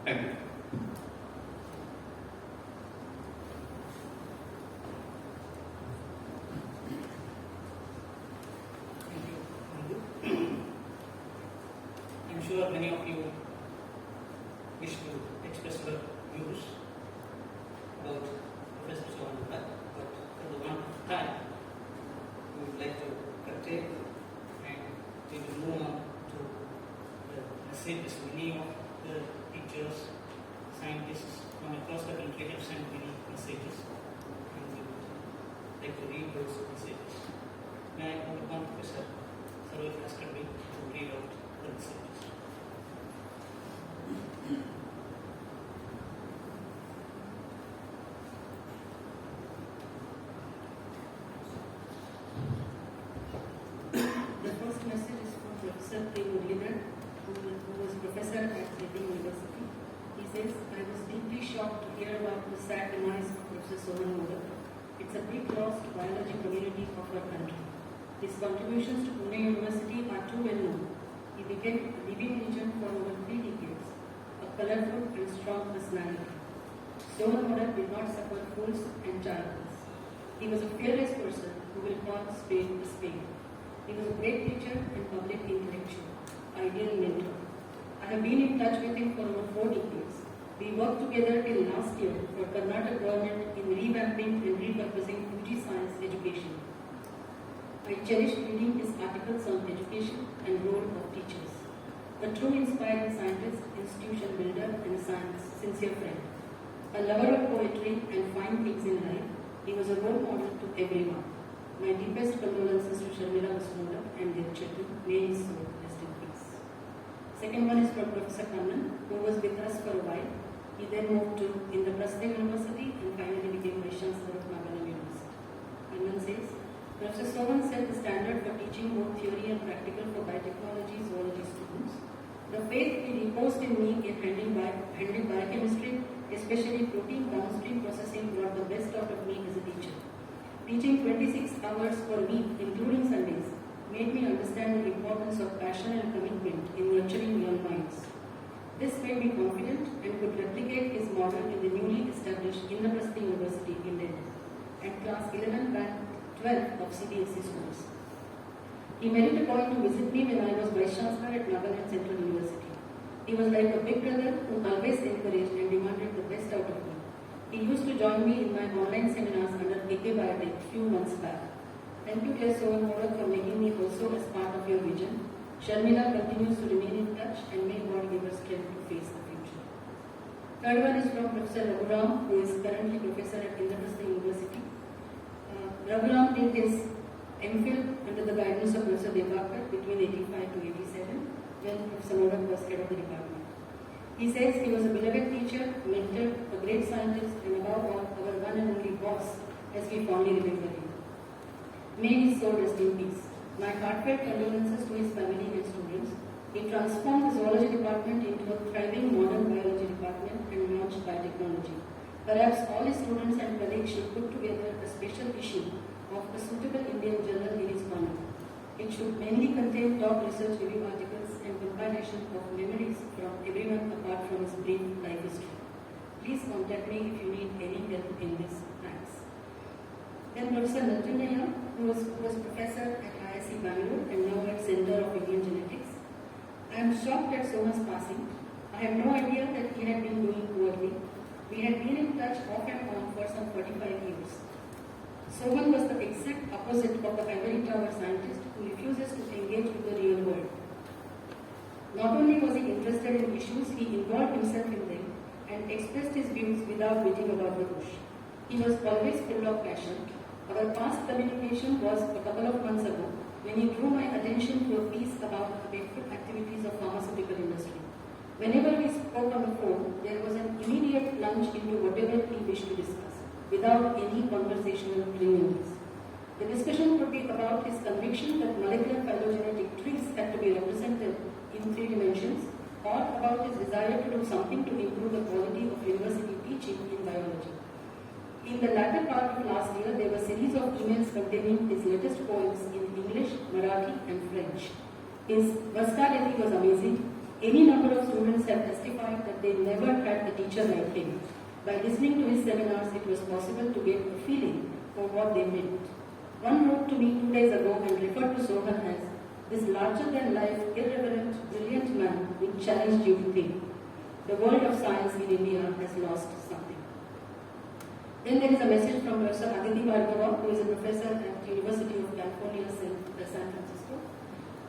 Thank you. I'm sure many of you wish to express your views about Professor Sohan Modak, but for the want of time, we would like to curtail and we will move on to the messages. Many of the teachers, scientists from across the country have sent many messages, and we would like to read those messages. May I call upon Professor Saroj Askarbi to read out the messages. The first message is from Professor Prabhakar, who was professor at Savitribai University. He says, I was deeply shocked to hear about the sad demise of Professor Sohan Modak. It's a big loss to biology community of our country. His contributions to Pune University are too well known. He became a living legend for over 3 decades, a colorful and strong personality. Sohan Modak did not suffer fools and charlatans. He was a fearless person who will call spade a spade. He was a great teacher and public intellectual, ideal mentor. I have been in touch with him for over 4 decades. We worked together till last year for Karnataka government in revamping and repurposing Fuji science education. I cherished reading his articles on education and role of teachers. a true inspiring scientist, institution builder, and a sincere friend. A lover of poetry and fine things in life, he was a role model to everyone. My deepest condolences to Sharmila Modak and their children. May his soul rest in peace. Second one is from Professor Kannan, who was with us for a while. He then moved to Indepted University and finally became Vice Chancellor of Nagaland University. Kannan says, Professor Sohan set the standard for teaching both theory and practical for biotechnology, zoology students. The faith he reposed in me in handling biochemistry, especially protein downstream processing, brought the best out of me as a teacher. Teaching 26 hours per week, including Sundays, made me understand the importance of passion and commitment in nurturing young minds. This made me confident and could replicate his model in the newly established Indepted University in Delhi and class 11 and 12 of CBSE schools. He made it a point to visit me when I was Vice Chancellor at Nagaland Central University. He was like a big brother who always encouraged and demanded the best out of me. He used to join me in my online seminars under AK Biotech few months back. Thank you, dear Sohan Modak, for making me also as part of your vision. Sharmila continues to remain in touch and may God give her strength to face the future. Third one is from Professor Raghuram, who is currently Professor at Indepted University. Raghuram did his MPhil under the guidance of Professor Prabhakar between 85 to 87 when Professor Modak was head of the department. He says he was a beloved teacher, mentor, a great scientist, and above all, our one and only boss, as we fondly remember him. May his soul rest in peace. My heartfelt condolences to his family and students. He transformed the zoology department into a thriving modern biology department and launched biotechnology. Perhaps all his students and colleagues should put together a special issue of a suitable Indian journal in his honor. It should mainly contain top research review articles and compilation of memories from everyone apart from his brief life history. Please contact me if you need any help in this. Thanks. Then Professor Nanjunaya, who was professor at IISc Bangalore and now at Center of Indian Genetics. I am shocked at Sohan's passing. I had no idea that he had been doing poorly. We had been in touch off and on for some 45 years. Sohan was the exact opposite of the ivory tower scientist who refuses to engage with the real world. Not only was he interested in issues, he involved himself in them and expressed his views without beating about the bush. He was always full of passion. Our past communication was a couple of months ago when he drew my attention to a piece about the hateful activities of pharmaceutical industry. Whenever we spoke on the phone, there was an immediate plunge into whatever he wished to discuss, without any conversational preliminaries. The discussion would be about his conviction that molecular phylogenetic trees had to be represented in 3 dimensions, or about his desire to do something to improve the quality of university teaching in biology. In the latter part of last year, there were a series of emails containing his latest poems in English, Marathi, and French. His versatility was amazing. Any number of students have testified that they never had a teacher like him. By listening to his seminars, it was possible to get a feeling for what they meant. One wrote to me 2 days ago and referred to Sohan as this larger-than-life, irreverent, brilliant man who challenged you to think. The world of science in India has lost something. Then there is a message from Professor Aditi Bhargava, who is a professor at University of California, San Francisco.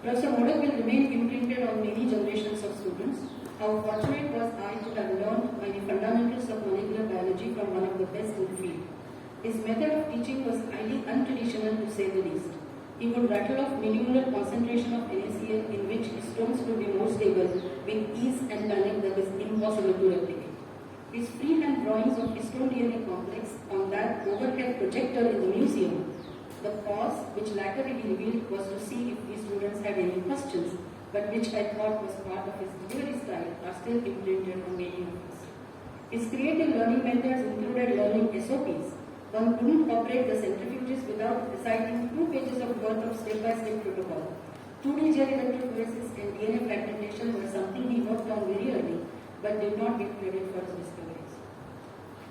Professor Modak will remain imprinted on many generations of students. How fortunate was I to have learned many fundamentals of molecular biology from one of the best in the field. His method of teaching was highly untraditional to say the least. He would rattle off millimolar concentration of NaCl in which histones would be more stable with ease and panic that is impossible to replicate. His freehand drawings of histone DNA complex on that overhead projector in the museum, the cause which later he revealed was to see if these students had any questions, but which I thought was part of his delivery style, are still imprinted on many of us. His creative learning methods included learning SOPs. One couldn't operate the centrifuges without reciting 2 pages of worth of step-by-step protocol. 2D gel electrophoresis and DNA fragmentation were something he worked on very early, but did not give credit for his discoveries.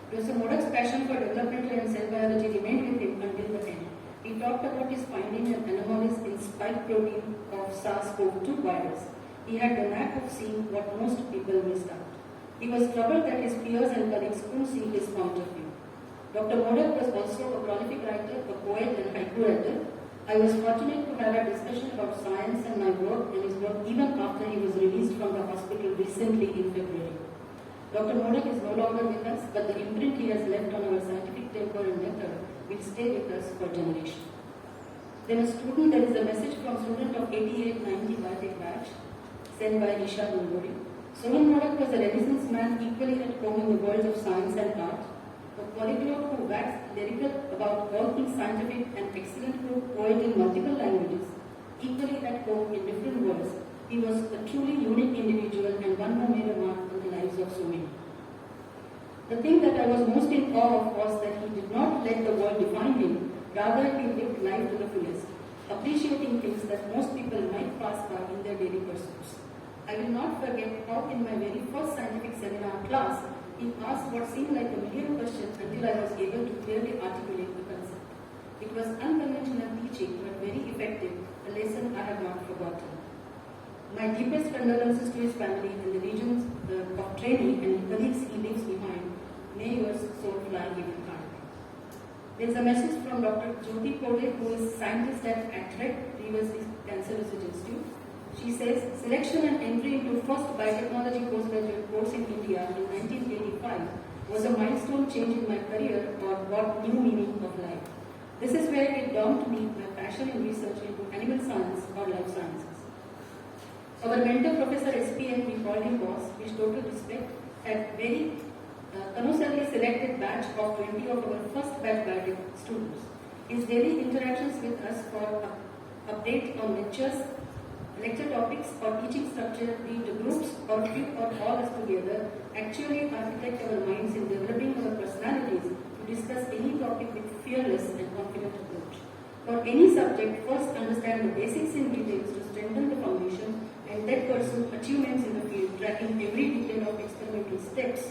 Professor Modak's passion for developmental and cell biology remained with him until the end. He talked about his finding an anomaly in spike protein of SARS-CoV-2 virus. He had the knack of seeing what most people missed out. He was troubled that his peers and colleagues couldn't see his point of view. Dr. Modak was also a prolific writer, a poet and haiku writer. I was fortunate to have a discussion about science and my work and his work even after he was released from the hospital recently in February. Dr. Modak is no longer with us, but the imprint he has left on our scientific temper and method will stay with us for generations. Then there is a message from student of 8890 Biotech batch, sent by Isha Gunguri. Sohan Modak was a Renaissance man equally at home in the world of science and art, a polyglot who waxed lyrical about all things scientific and excellent poet in multiple languages, equally at home in different worlds. He was a truly unique individual and one who made a mark on the lives of so many. The thing that I was most in awe of was that he did not let the world define him, rather he lived life to the fullest, appreciating things that most people might pass by in their daily pursuits. I will not forget how in my very first scientific seminar class, he asked what seemed like a million questions until I was able to clearly articulate the concept. It was unconventional teaching but very effective, a lesson I have not forgotten. My deepest condolences to his family and the regions of training and the colleagues he leaves behind. May your soul fly even higher. There is a message from Dr. Jyoti Pode, who is scientist at ACTREC, previously Cancer Research Institute. She says, selection and entry into first biotechnology postgraduate course in India in 1985 was a milestone change in my career or brought new meaning of life. This is where it dawned to me my passion in research into animal science or life sciences. Our mentor, Professor SPM, we called him boss, with total respect, had very connoisseurly selected batch of 20 of our first batch biotech students. His daily interactions with us for update on lecture topics or teaching structure, be it groups or few or all us together, actually architect our minds in developing our personalities to discuss any topic with fearless and confident approach. For any subject, first understand the basics in details to strengthen the foundation and then pursue achievements in the field, tracking every detail of experimental steps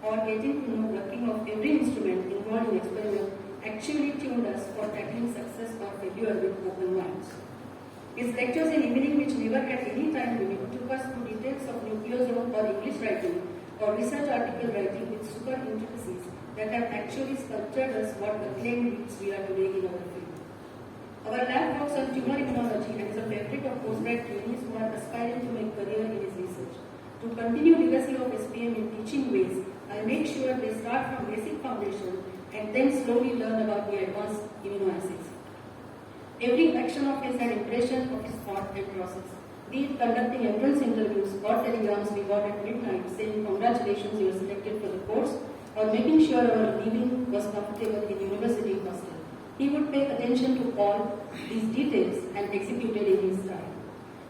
or getting to know working of every instrument involved in experiment actually tuned us for tackling success or failure with open minds. His lectures in evening, which never had any time limit, took us through details of nucleosome or English writing or research article writing with super intricacies that have actually sculptured us what acclaimed leads we are today in our field. Our lab works on tumor immunology and is a favorite of postgrad trainees who are aspiring to make career in his research. To continue legacy of SPM in teaching ways, I make sure they start from basic foundation and then slowly learn about the advanced immunoassays. Every action of his had impression of his thought and process. Be it conducting entrance interviews or telegrams we got at midnight saying congratulations you were selected for the course, or making sure our leaving was comfortable in university hostel. He would pay attention to all these details and executed in his style.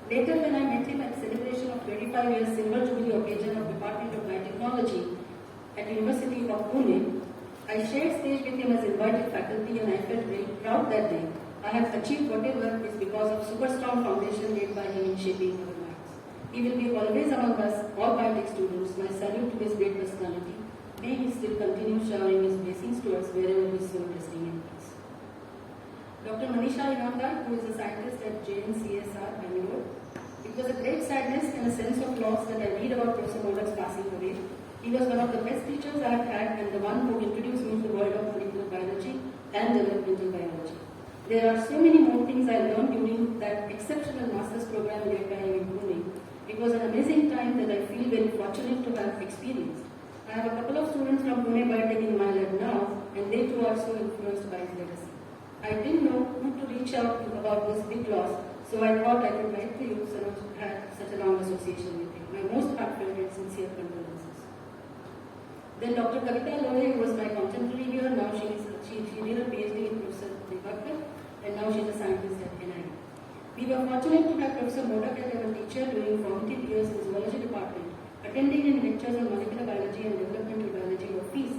Later, when I met him at celebration of 25 years Silver Jubilee occasion of Department of Biotechnology at University of Pune, I shared stage with him as invited faculty and I felt very proud that day. I have achieved whatever is because of super strong foundation laid by him in shaping our minds. He will be always among us, all biotech students. My salute to his great personality. May he still continue showering his blessings to us wherever his soul resting in peace. Dr. Manisha Inamdar, who is a scientist at JNCSR, Bangalore. It was a great sadness and a sense of loss that I read about Professor Modak's passing away. He was one of the best teachers I have had and the one who introduced me to the world of molecular biology and developmental biology. There are so many more things I learned during that exceptional master's program led by him in Pune. It was an amazing time that I feel very fortunate to have experienced. I have a couple of students from Pune Biotech in my lab now, and they too are so influenced by his legacy. I didn't know who to reach out to about this big loss, so I thought I could write to you, Saroj had such a long association with him. My most heartfelt and sincere condolences. Then Dr. Kavita Lohe, who was my contemporary here, now she did a PhD in Professor Prabhakar, and now she is a scientist at NIT. We were fortunate to have Professor Modak as our teacher during formative years in Zoology Department, attending in lectures on molecular biology and developmental biology or feast.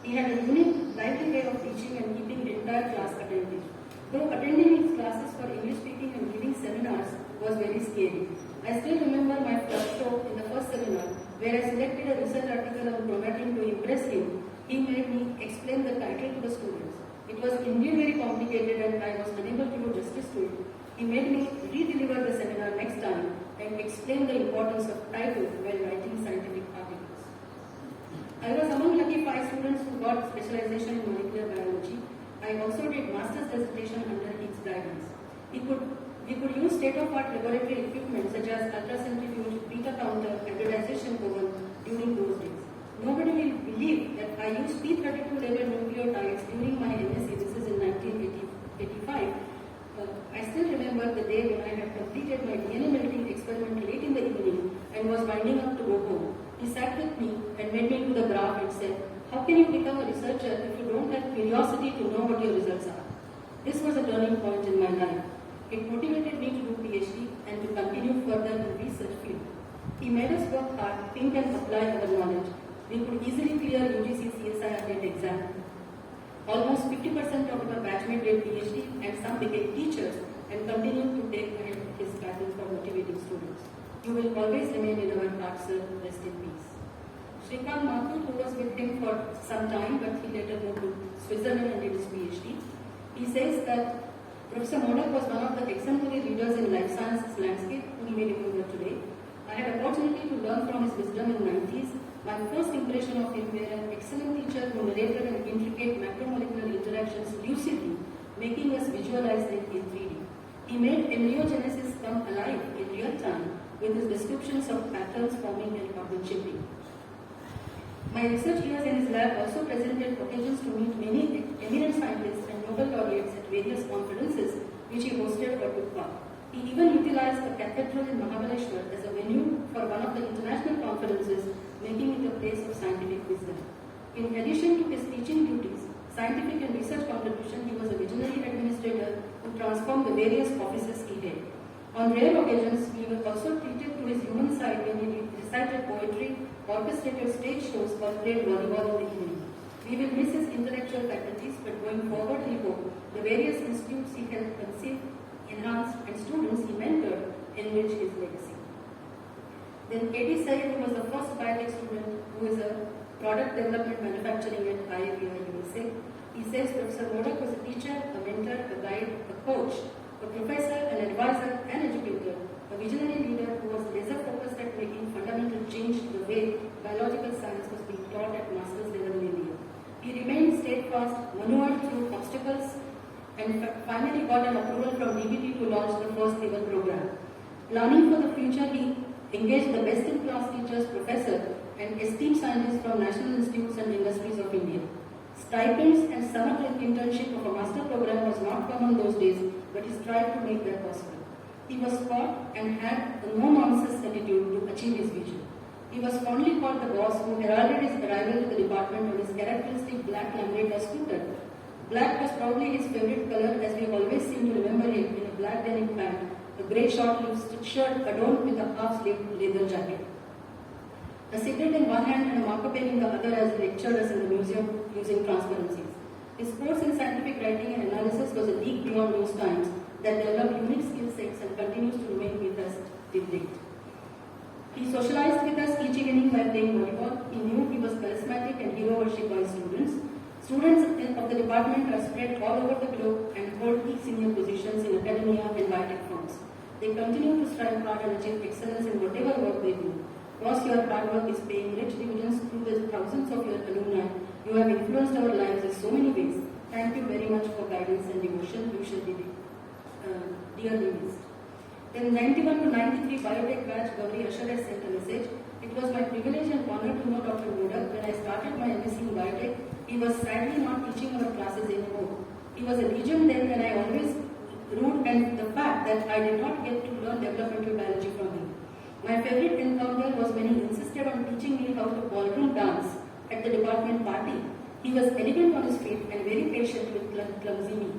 He had a unique, lively way of teaching and keeping the entire class attentive. Though attending his classes for English speaking and giving seminars was very scary. I still remember my first show in the first seminar, where I selected a research article on chromatin to impress him. He made me explain the title to the students. It was indeed very complicated and I was unable to do justice to it. He made me re-deliver the seminar next time and explain the importance of title while writing scientific articles. I was among lucky 5 students who got specialization in molecular biology. I also did master's dissertation under his guidance. We could use state-of-art laboratory equipment such as ultracentrifuge, beta counter, hybridization oven during those days. Nobody will believe that I used P32 labeled nucleotides during my MSc. This is in 1985. I still remember the day when I had completed my DNA melting experiment late in the evening and was winding up to go home. He sat with me and made me do the graph and said, "How can you become a researcher if you don't have curiosity to know what your results are?" This was a turning point in my life. It motivated me to do PhD and to continue further in research field. He made us work hard, think and apply our knowledge. We could easily clear UGC CSIR NET exam. Almost 50% of our batchmates did PhD and some became teachers and continued to take ahead his passion for motivating students. You will always remain in our hearts, sir. Rest in peace. Shrikant Mathur, who was with him for some time, but he later moved to Switzerland and did his PhD. He says that Professor Modak was one of the exemplary leaders in life sciences landscape whom we remember today. I had opportunity to learn from his wisdom in the 90s. My first impression of him were an excellent teacher who narrated an intricate macromolecular interactions lucidly, making us visualize them in 3D. He made embryogenesis come alive in real time with his descriptions of patterns forming and carbon shaping. My research years in his lab also presented occasions to meet many eminent scientists and Nobel laureates at various conferences which he hosted or took part. He even utilized the cathedral in Mahabaleshwar as a venue for one of the international conferences, making it a place of scientific wisdom. In addition to his teaching duties, scientific and research contribution, he was a visionary administrator who transformed the various offices he held. On rare occasions, we were also treated to his human side when he recited poetry, orchestrated stage shows, or played volleyball in the evening. We will miss his intellectual faculties, but going forward, we hope the various institutes he helped conceive, enhance, and students he mentored enrich his legacy. Then A.D. Said, who was the first biotech student who is a product development manufacturing at IIPR USA. He says Professor Modak was a teacher, a mentor, a guide, a coach, a professor, an advisor, an educator, a visionary leader who was laser focused at making fundamental change to the way biological science was being taught at master's level in India. He remained steadfast, maneuvered through obstacles, and finally got an approval from DBT to launch the first ever program. Planning for the future, he engaged the best-in-class teachers, professors, and esteemed scientists from national institutes and industries of India. Stipends and summer internship of a master program was not common those days, but he strived to make that possible. He was taught and had a no-nonsense attitude to achieve his vision. He was fondly called the boss who heralded his arrival to the department on his characteristic black Lambretta scooter. Black was probably his favorite color, as we always seem to remember him in a black denim pant, a grey short-sleeved shirt adorned with a half-sleeved leather jacket. A cigarette in one hand and a marker pen in the other as he lectured us in the museum using transparencies. His course in scientific writing and analysis was a league beyond those times that developed unique skill sets and continues to remain with us till date. He socialized with us each evening by playing volleyball. He knew he was charismatic and hero worshipped by students. Students of the department are spread all over the globe and hold key senior positions in academia and biotech firms. They continue to strive hard and achieve excellence in whatever work they do. Because your hard work is paying rich dividends through the thousands of your alumni, you have influenced our lives in so many ways. Thank you very much for guidance and devotion. You shall be dearly missed. In 91 to 93 biotech batch, Gauri Ashar has sent a message. It was my privilege and honor to know Dr. Modak. When I started my MSc in biotech, he was sadly not teaching our classes anymore. He was a legend then, and I always rued and the fact that I did not get to learn developmental biology from him. My favorite encounter was when he insisted on teaching me how to ballroom dance at the department party. He was elegant on his feet and very patient with clumsy me.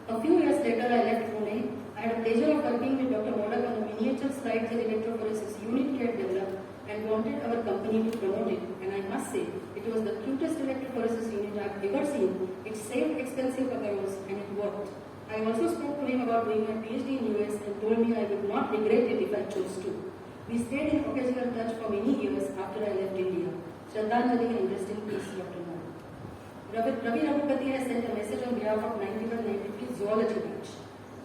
A few years later, I left Pune. I had a pleasure of working with Dr. Modak on the miniature slides and electrophoresis unit he had developed and wanted our company to promote it. And I must say, it was the cutest electrophoresis unit I have ever seen. It saved expensive agarros and it worked. I also spoke to him about doing my PhD in US and told me I would not regret it if I chose to. We stayed in occasional touch for many years after I left India. Shraddhanjali and rest in peace, Dr. Modak. Ravi Raghupati has sent a message on behalf of 91-93 zoology batch.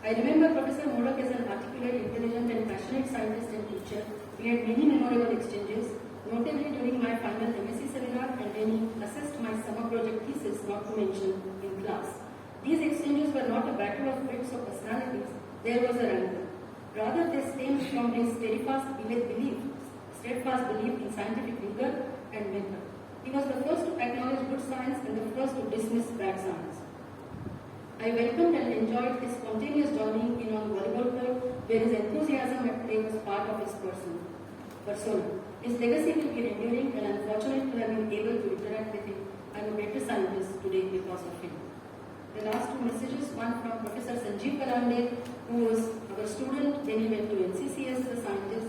I remember Professor Modak as an articulate, intelligent and passionate scientist and teacher. We had many memorable exchanges, notably during my final MSc seminar and when he assessed my summer project thesis, not to mention in class. These exchanges were not a battle of wits or personalities, there was a rancor. Rather, they stemmed from his steadfast belief in scientific rigor and method. He was the first to acknowledge good science and the first to dismiss bad science. I welcomed and enjoyed his spontaneous joining in on volleyball court, where his enthusiasm at play was part of his persona. His legacy will be enduring, and I am fortunate to have been able to interact with him. I am a better scientist today because of him. The last two messages, one from Professor Sanjeev Kalamde, who was our student, then he went to NCC as a scientist,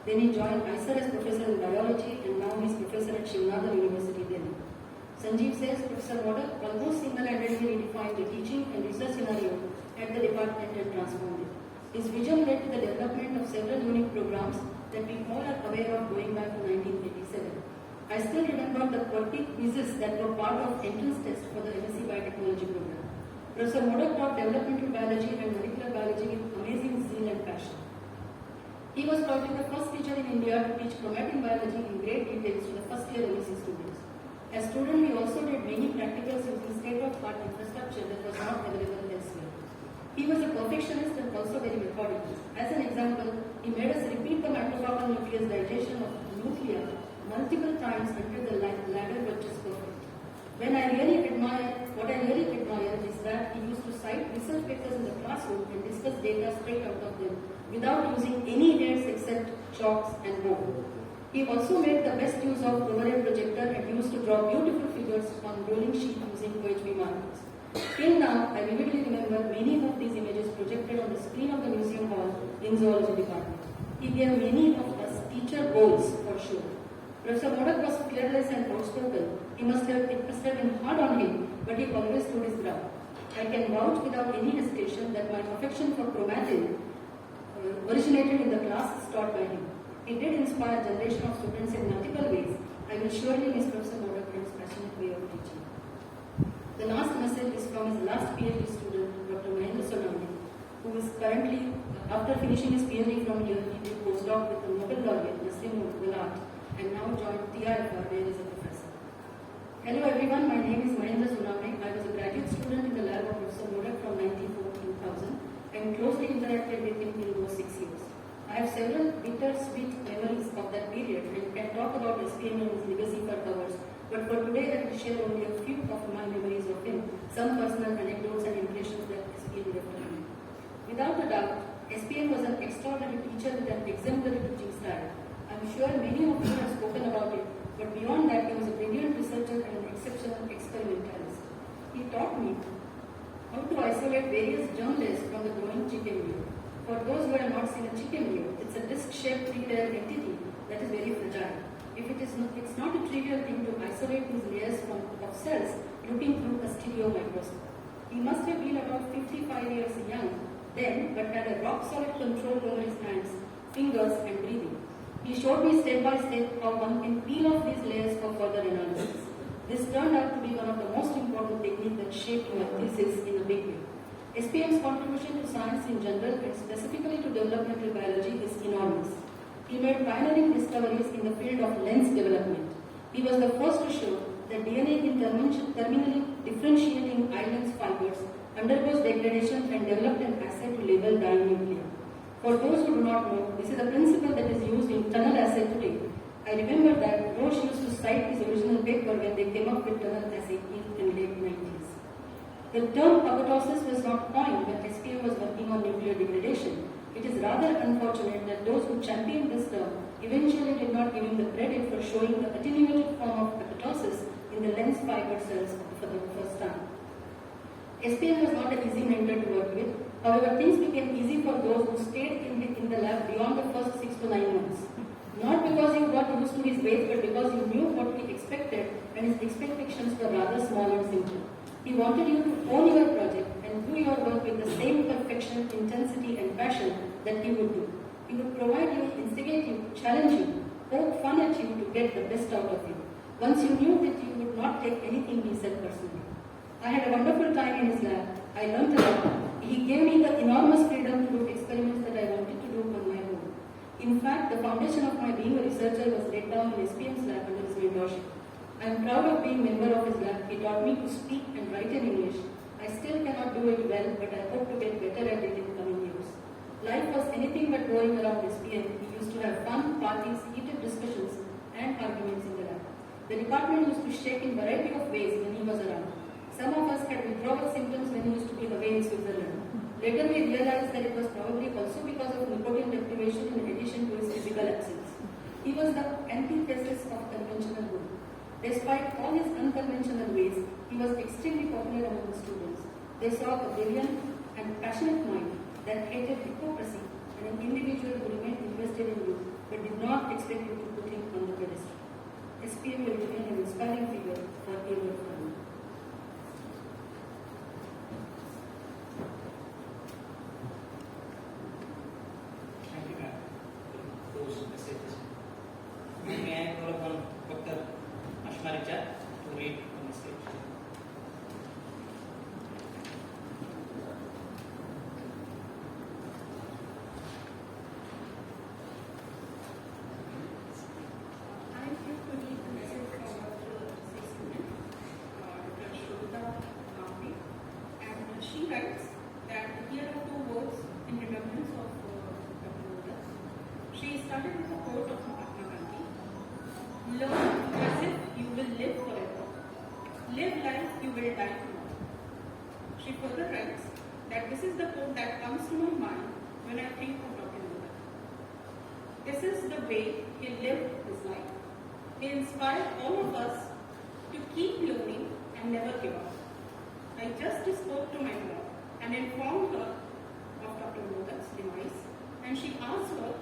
then he joined ISER as professor in biology, and now he is professor at Shivnadar University, Delhi. Sanjeev says Professor Modak almost single-handedly redefined the teaching and research scenario at the department and transformed it. His vision led to the development of several unique programs that we all are aware of going back to 1987. I still remember the quirky quizzes that were part of entrance test for the MSc Biotechnology program. Professor Modak taught developmental biology and molecular biology with amazing zeal and passion. He was probably the first teacher in India to teach chromatin biology in great details to the first year MSc students. As students, we also did many practicals using state-of-the-art infrastructure that was not available elsewhere. He was a perfectionist and also very methodical. As an example, he made us repeat the macrophage nucleus digestion of nuclei multiple times until the ladder was just perfect. What I really admire is that he used to cite research papers in the classroom and discuss data straight out of them without using any aids except chalks and board. He also made the best use of overhead projector and used to draw beautiful figures on rolling sheet using OHB markers. Till now, I vividly remember many of these images projected on the screen of the museum hall in Zoology department. He gave many of us teacher goals for sure. Professor Modak was fearless and outspoken. It must have been hard on him, but he always stood his ground. I can vouch without any hesitation that my affection for chromatin originated in the classes taught by him. He did inspire a generation of students in multiple ways. I will surely miss Professor Modak and his passionate way of teaching. The last message is from his last PhD student, Dr. Mahendra Sonamdi, who is currently, after finishing his PhD from here, he did postdoc with the Nobel laureate, Nassim Gulat, and now joined TIFR, where he is a professor. Hello everyone, my name is Mahendra Sonamdi. I was a graduate student in the lab of Professor Modak from 1994-2000 and closely interacted with him in those 6 years. I have several bittersweet memories of that period and can talk about SPM and his legacy for hours, but for today I will share only a few of my memories of him, some personal anecdotes and impressions that SPM left on me. Without a doubt, SPM was an extraordinary teacher with an exemplary teaching style. I am sure many of you have spoken about it, but beyond that, he was a brilliant researcher and an exceptional experimentalist. He taught me how to isolate various germ layers from the growing chicken embryo. For those who have not seen a chicken embryo, it's a disc-shaped three-layer entity that is very fragile. It's not a trivial thing to isolate these layers of cells looking through a stereo microscope. He must have been about 55 years young then, but had a rock-solid control over his hands, fingers, and breathing. He showed me step by step how one can peel off these layers for further analysis. This turned out to be one of the most important techniques that shaped my thesis in a big way. SPM's contribution to science in general and specifically to developmental biology is enormous. He made pioneering discoveries in the field of lens development. He was the first to show that DNA in terminally differentiating eye lens fibers undergoes degradation and developed an assay to label dying nuclei. For those who do not know, this is a principle that is used in tunnel assay today. I remember that Roche used to cite his original paper when they came up with tunnel assay in the late 90s. The term apoptosis was not coined when SPM was working on nuclear degradation. It is rather unfortunate that those who championed this term eventually did not give him the credit for showing the attenuated form of apoptosis in the lens fiber cells for the first time. SPM was not an easy mentor to work with. However, things became easy for those who stayed in the lab beyond the first 6 to 9 months. Not because he got used to his ways, but because he knew what he expected and his expectations were rather small and simple. He wanted you to own your project and do your work with the same perfection, intensity and passion that he would do. He would provide you, instigate you, challenge you, poke fun at you to get the best out of you. Once you knew that you would not take anything he said personally. I had a wonderful time in his lab. I learned a lot. He gave me the enormous freedom to do experiments that I wanted to do on my own. In fact, the foundation of my being a researcher was laid down in SPM's lab under his mentorship. I am proud of being a member of his lab. He taught me to speak and write in English. I still cannot do it well, but I hope to get better at it in coming years. Life was anything but going around SPM. We used to have fun, parties, heated discussions, and arguments in the lab. The department used to shake in variety of ways when he was around. Some of us had withdrawal symptoms when he used to be away in Switzerland. Later we realized that it was probably also because of nicotine deprivation in addition to his physical absence. He was the antithesis of conventional good. Despite all his unconventional ways, he was extremely popular among the students. They saw a brilliant and passionate mind that hated hypocrisy and an individual who remained invested in you but did not expect you to put him on the pedestal. SPM will remain an inspiring figure for every family. Thank you, ma'am, for those messages. May I call upon Dr. Ashmarija to read the message. I am here to read the message from Dr. Seminal, Dr. Shobita Mami, and she writes that here are two words in remembrance of Dr. Modak. She started with a quote of Mahatma Gandhi: "Learn as if you will live forever. Live life you will die tomorrow." She further writes that this is the quote that comes to my mind when I think of Dr. Modak. This is the way he lived his life. He inspired all of us to keep learning and never give up. I just spoke to my mom and informed her of Dr. Modak's demise, and she asked her,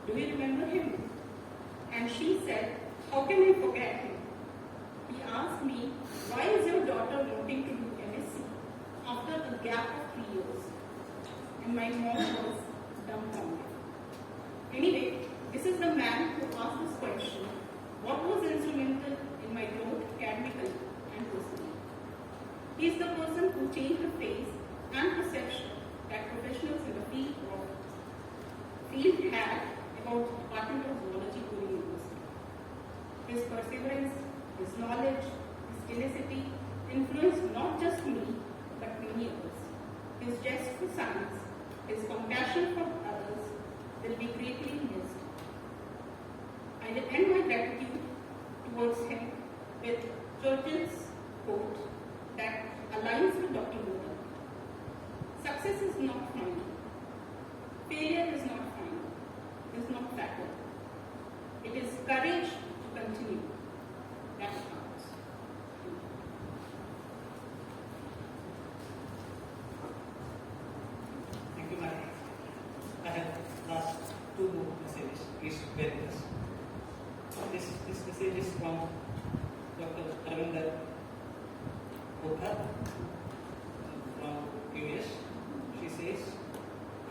"Do you remember him?" And she said, "How can I forget him?" He asked me, "Why is your daughter wanting to do MSc after a gap of 3 years?" And my mom was dumbfounded. Anyway, this is the man who asked this question, what was instrumental in my growth academically and personally. He is the person who changed the face and perception that professionals in the field had about the Department of Zoology Pune University. His perseverance, his knowledge, his tenacity influenced not just me, but many others. His zest for science, his compassion for others will be greatly missed. I will end my gratitude towards him with Churchill's quote that aligns with Dr. Modak. Success is not final. Failure is not final. It is not fatal. It is courage to continue. That counts. Thank you, madam. I have last two more messages. Please bear with us. This message is from Dr. Ravinder Bokha from US. She says,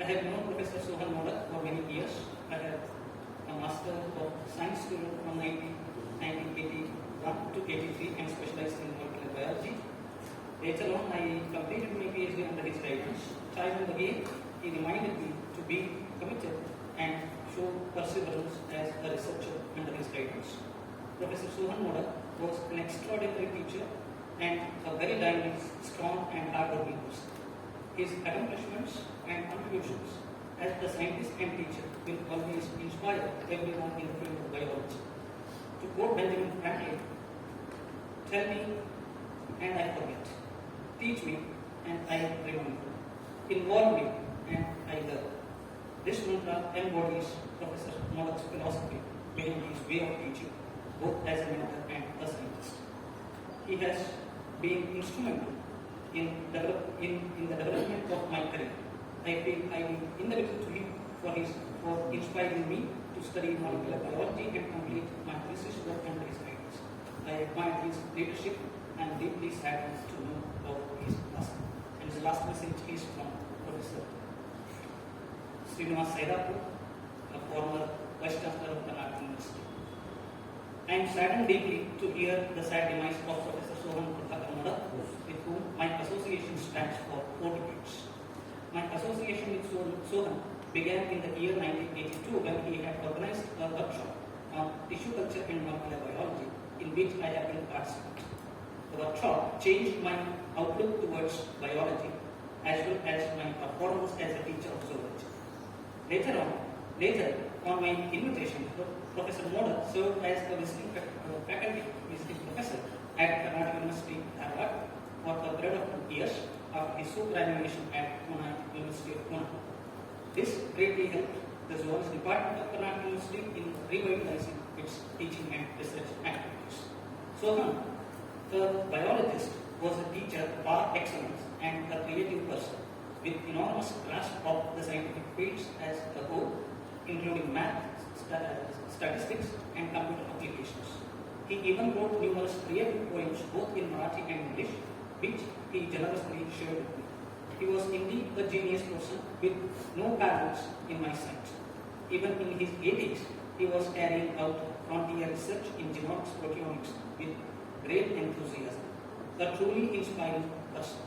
"I have known Professor Sohan Modak for many years. I have a Master of Science student from 1981 to 83 and specialized in molecular biology. Later on, I completed my PhD under his guidance. Time and again, he reminded me to be committed and show perseverance as a researcher under his guidance. Professor Sohan Modak was an extraordinary teacher and a very dynamic, strong and hard-working person. His accomplishments and contributions as a scientist and teacher will always inspire everyone in the field of biology. To quote Benjamin Franklin, tell me and I forget. Teach me and I remember. Involve me and I learn." This mantra embodies Professor Modak's philosophy behind his way of teaching, both as a mentor and a scientist. He has been instrumental in the development of my career. I feel highly indebted to him for inspiring me to study molecular biology and complete my thesis work under his guidance. I admire his leadership and deeply saddened to know of his passing. And his last message is from Professor Srinivas Saidapur, a former Vice Chancellor of the University. I am saddened deeply to hear the sad demise of Professor Sohan Modak, with whom my association stands for 4 decades. My association with Sohan began in the year 1982 when he had organized a workshop on tissue culture and molecular biology, in which I have been participant. The workshop changed my outlook towards biology as well as my performance as a teacher of zoology. Later on my invitation, Professor Modak served as a visiting professor at Karnataka University, Harvard, for a period of 2 years after his superannuation at University of Pune. This greatly helped the Zoology Department of Karnataka University in revitalizing its teaching and research activities. Sohan, the biologist, was a teacher par excellence and a creative person with enormous grasp of the scientific fields as a whole, including math, statistics, and computer applications. He even wrote numerous creative poems both in Marathi and English, which he generously shared with me. He was indeed a genius person with no parallels in my sight. Even in his 80s, he was carrying out frontier research in genomics proteomics with great enthusiasm. A truly inspiring person.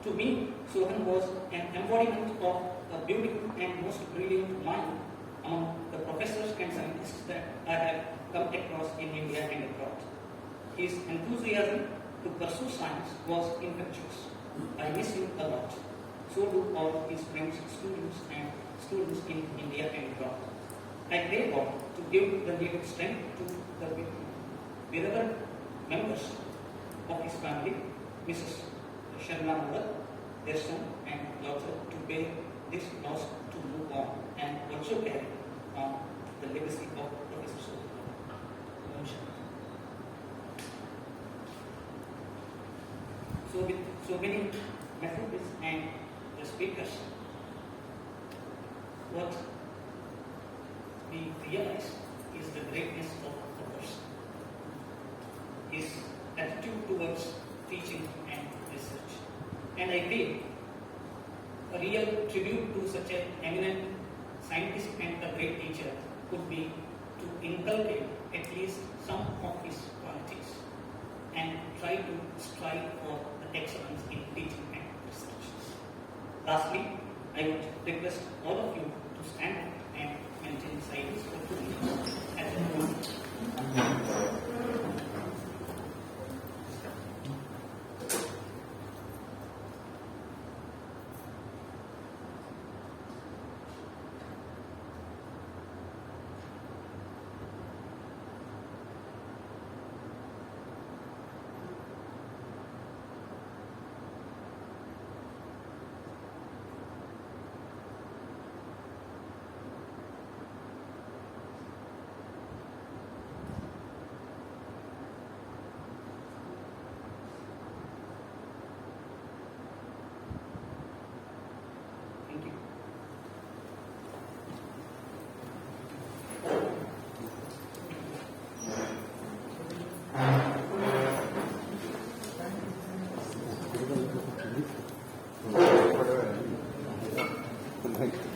To me, Sohan was an embodiment of a beautiful and most brilliant mind among the professors and scientists that I have come across in India and abroad. His enthusiasm to pursue science was infectious. I miss him a lot. So do all his friends, students in India and abroad. I pray God to give the needed strength to the beloved members of his family, Mrs. Sohan Modak, their son and daughter, to bear this loss to move on and also carry on the legacy of Professor Sohan. So with so many methods and the speakers, what we realize is the greatness of the person. His attitude towards teaching and research. And I feel a real tribute to such an eminent scientist and a great teacher would be to inculcate at least some of his qualities and try to strive for the excellence in teaching and research. Lastly, I would request all of you to stand up and maintain silence for 2 minutes at the moment. Thank you.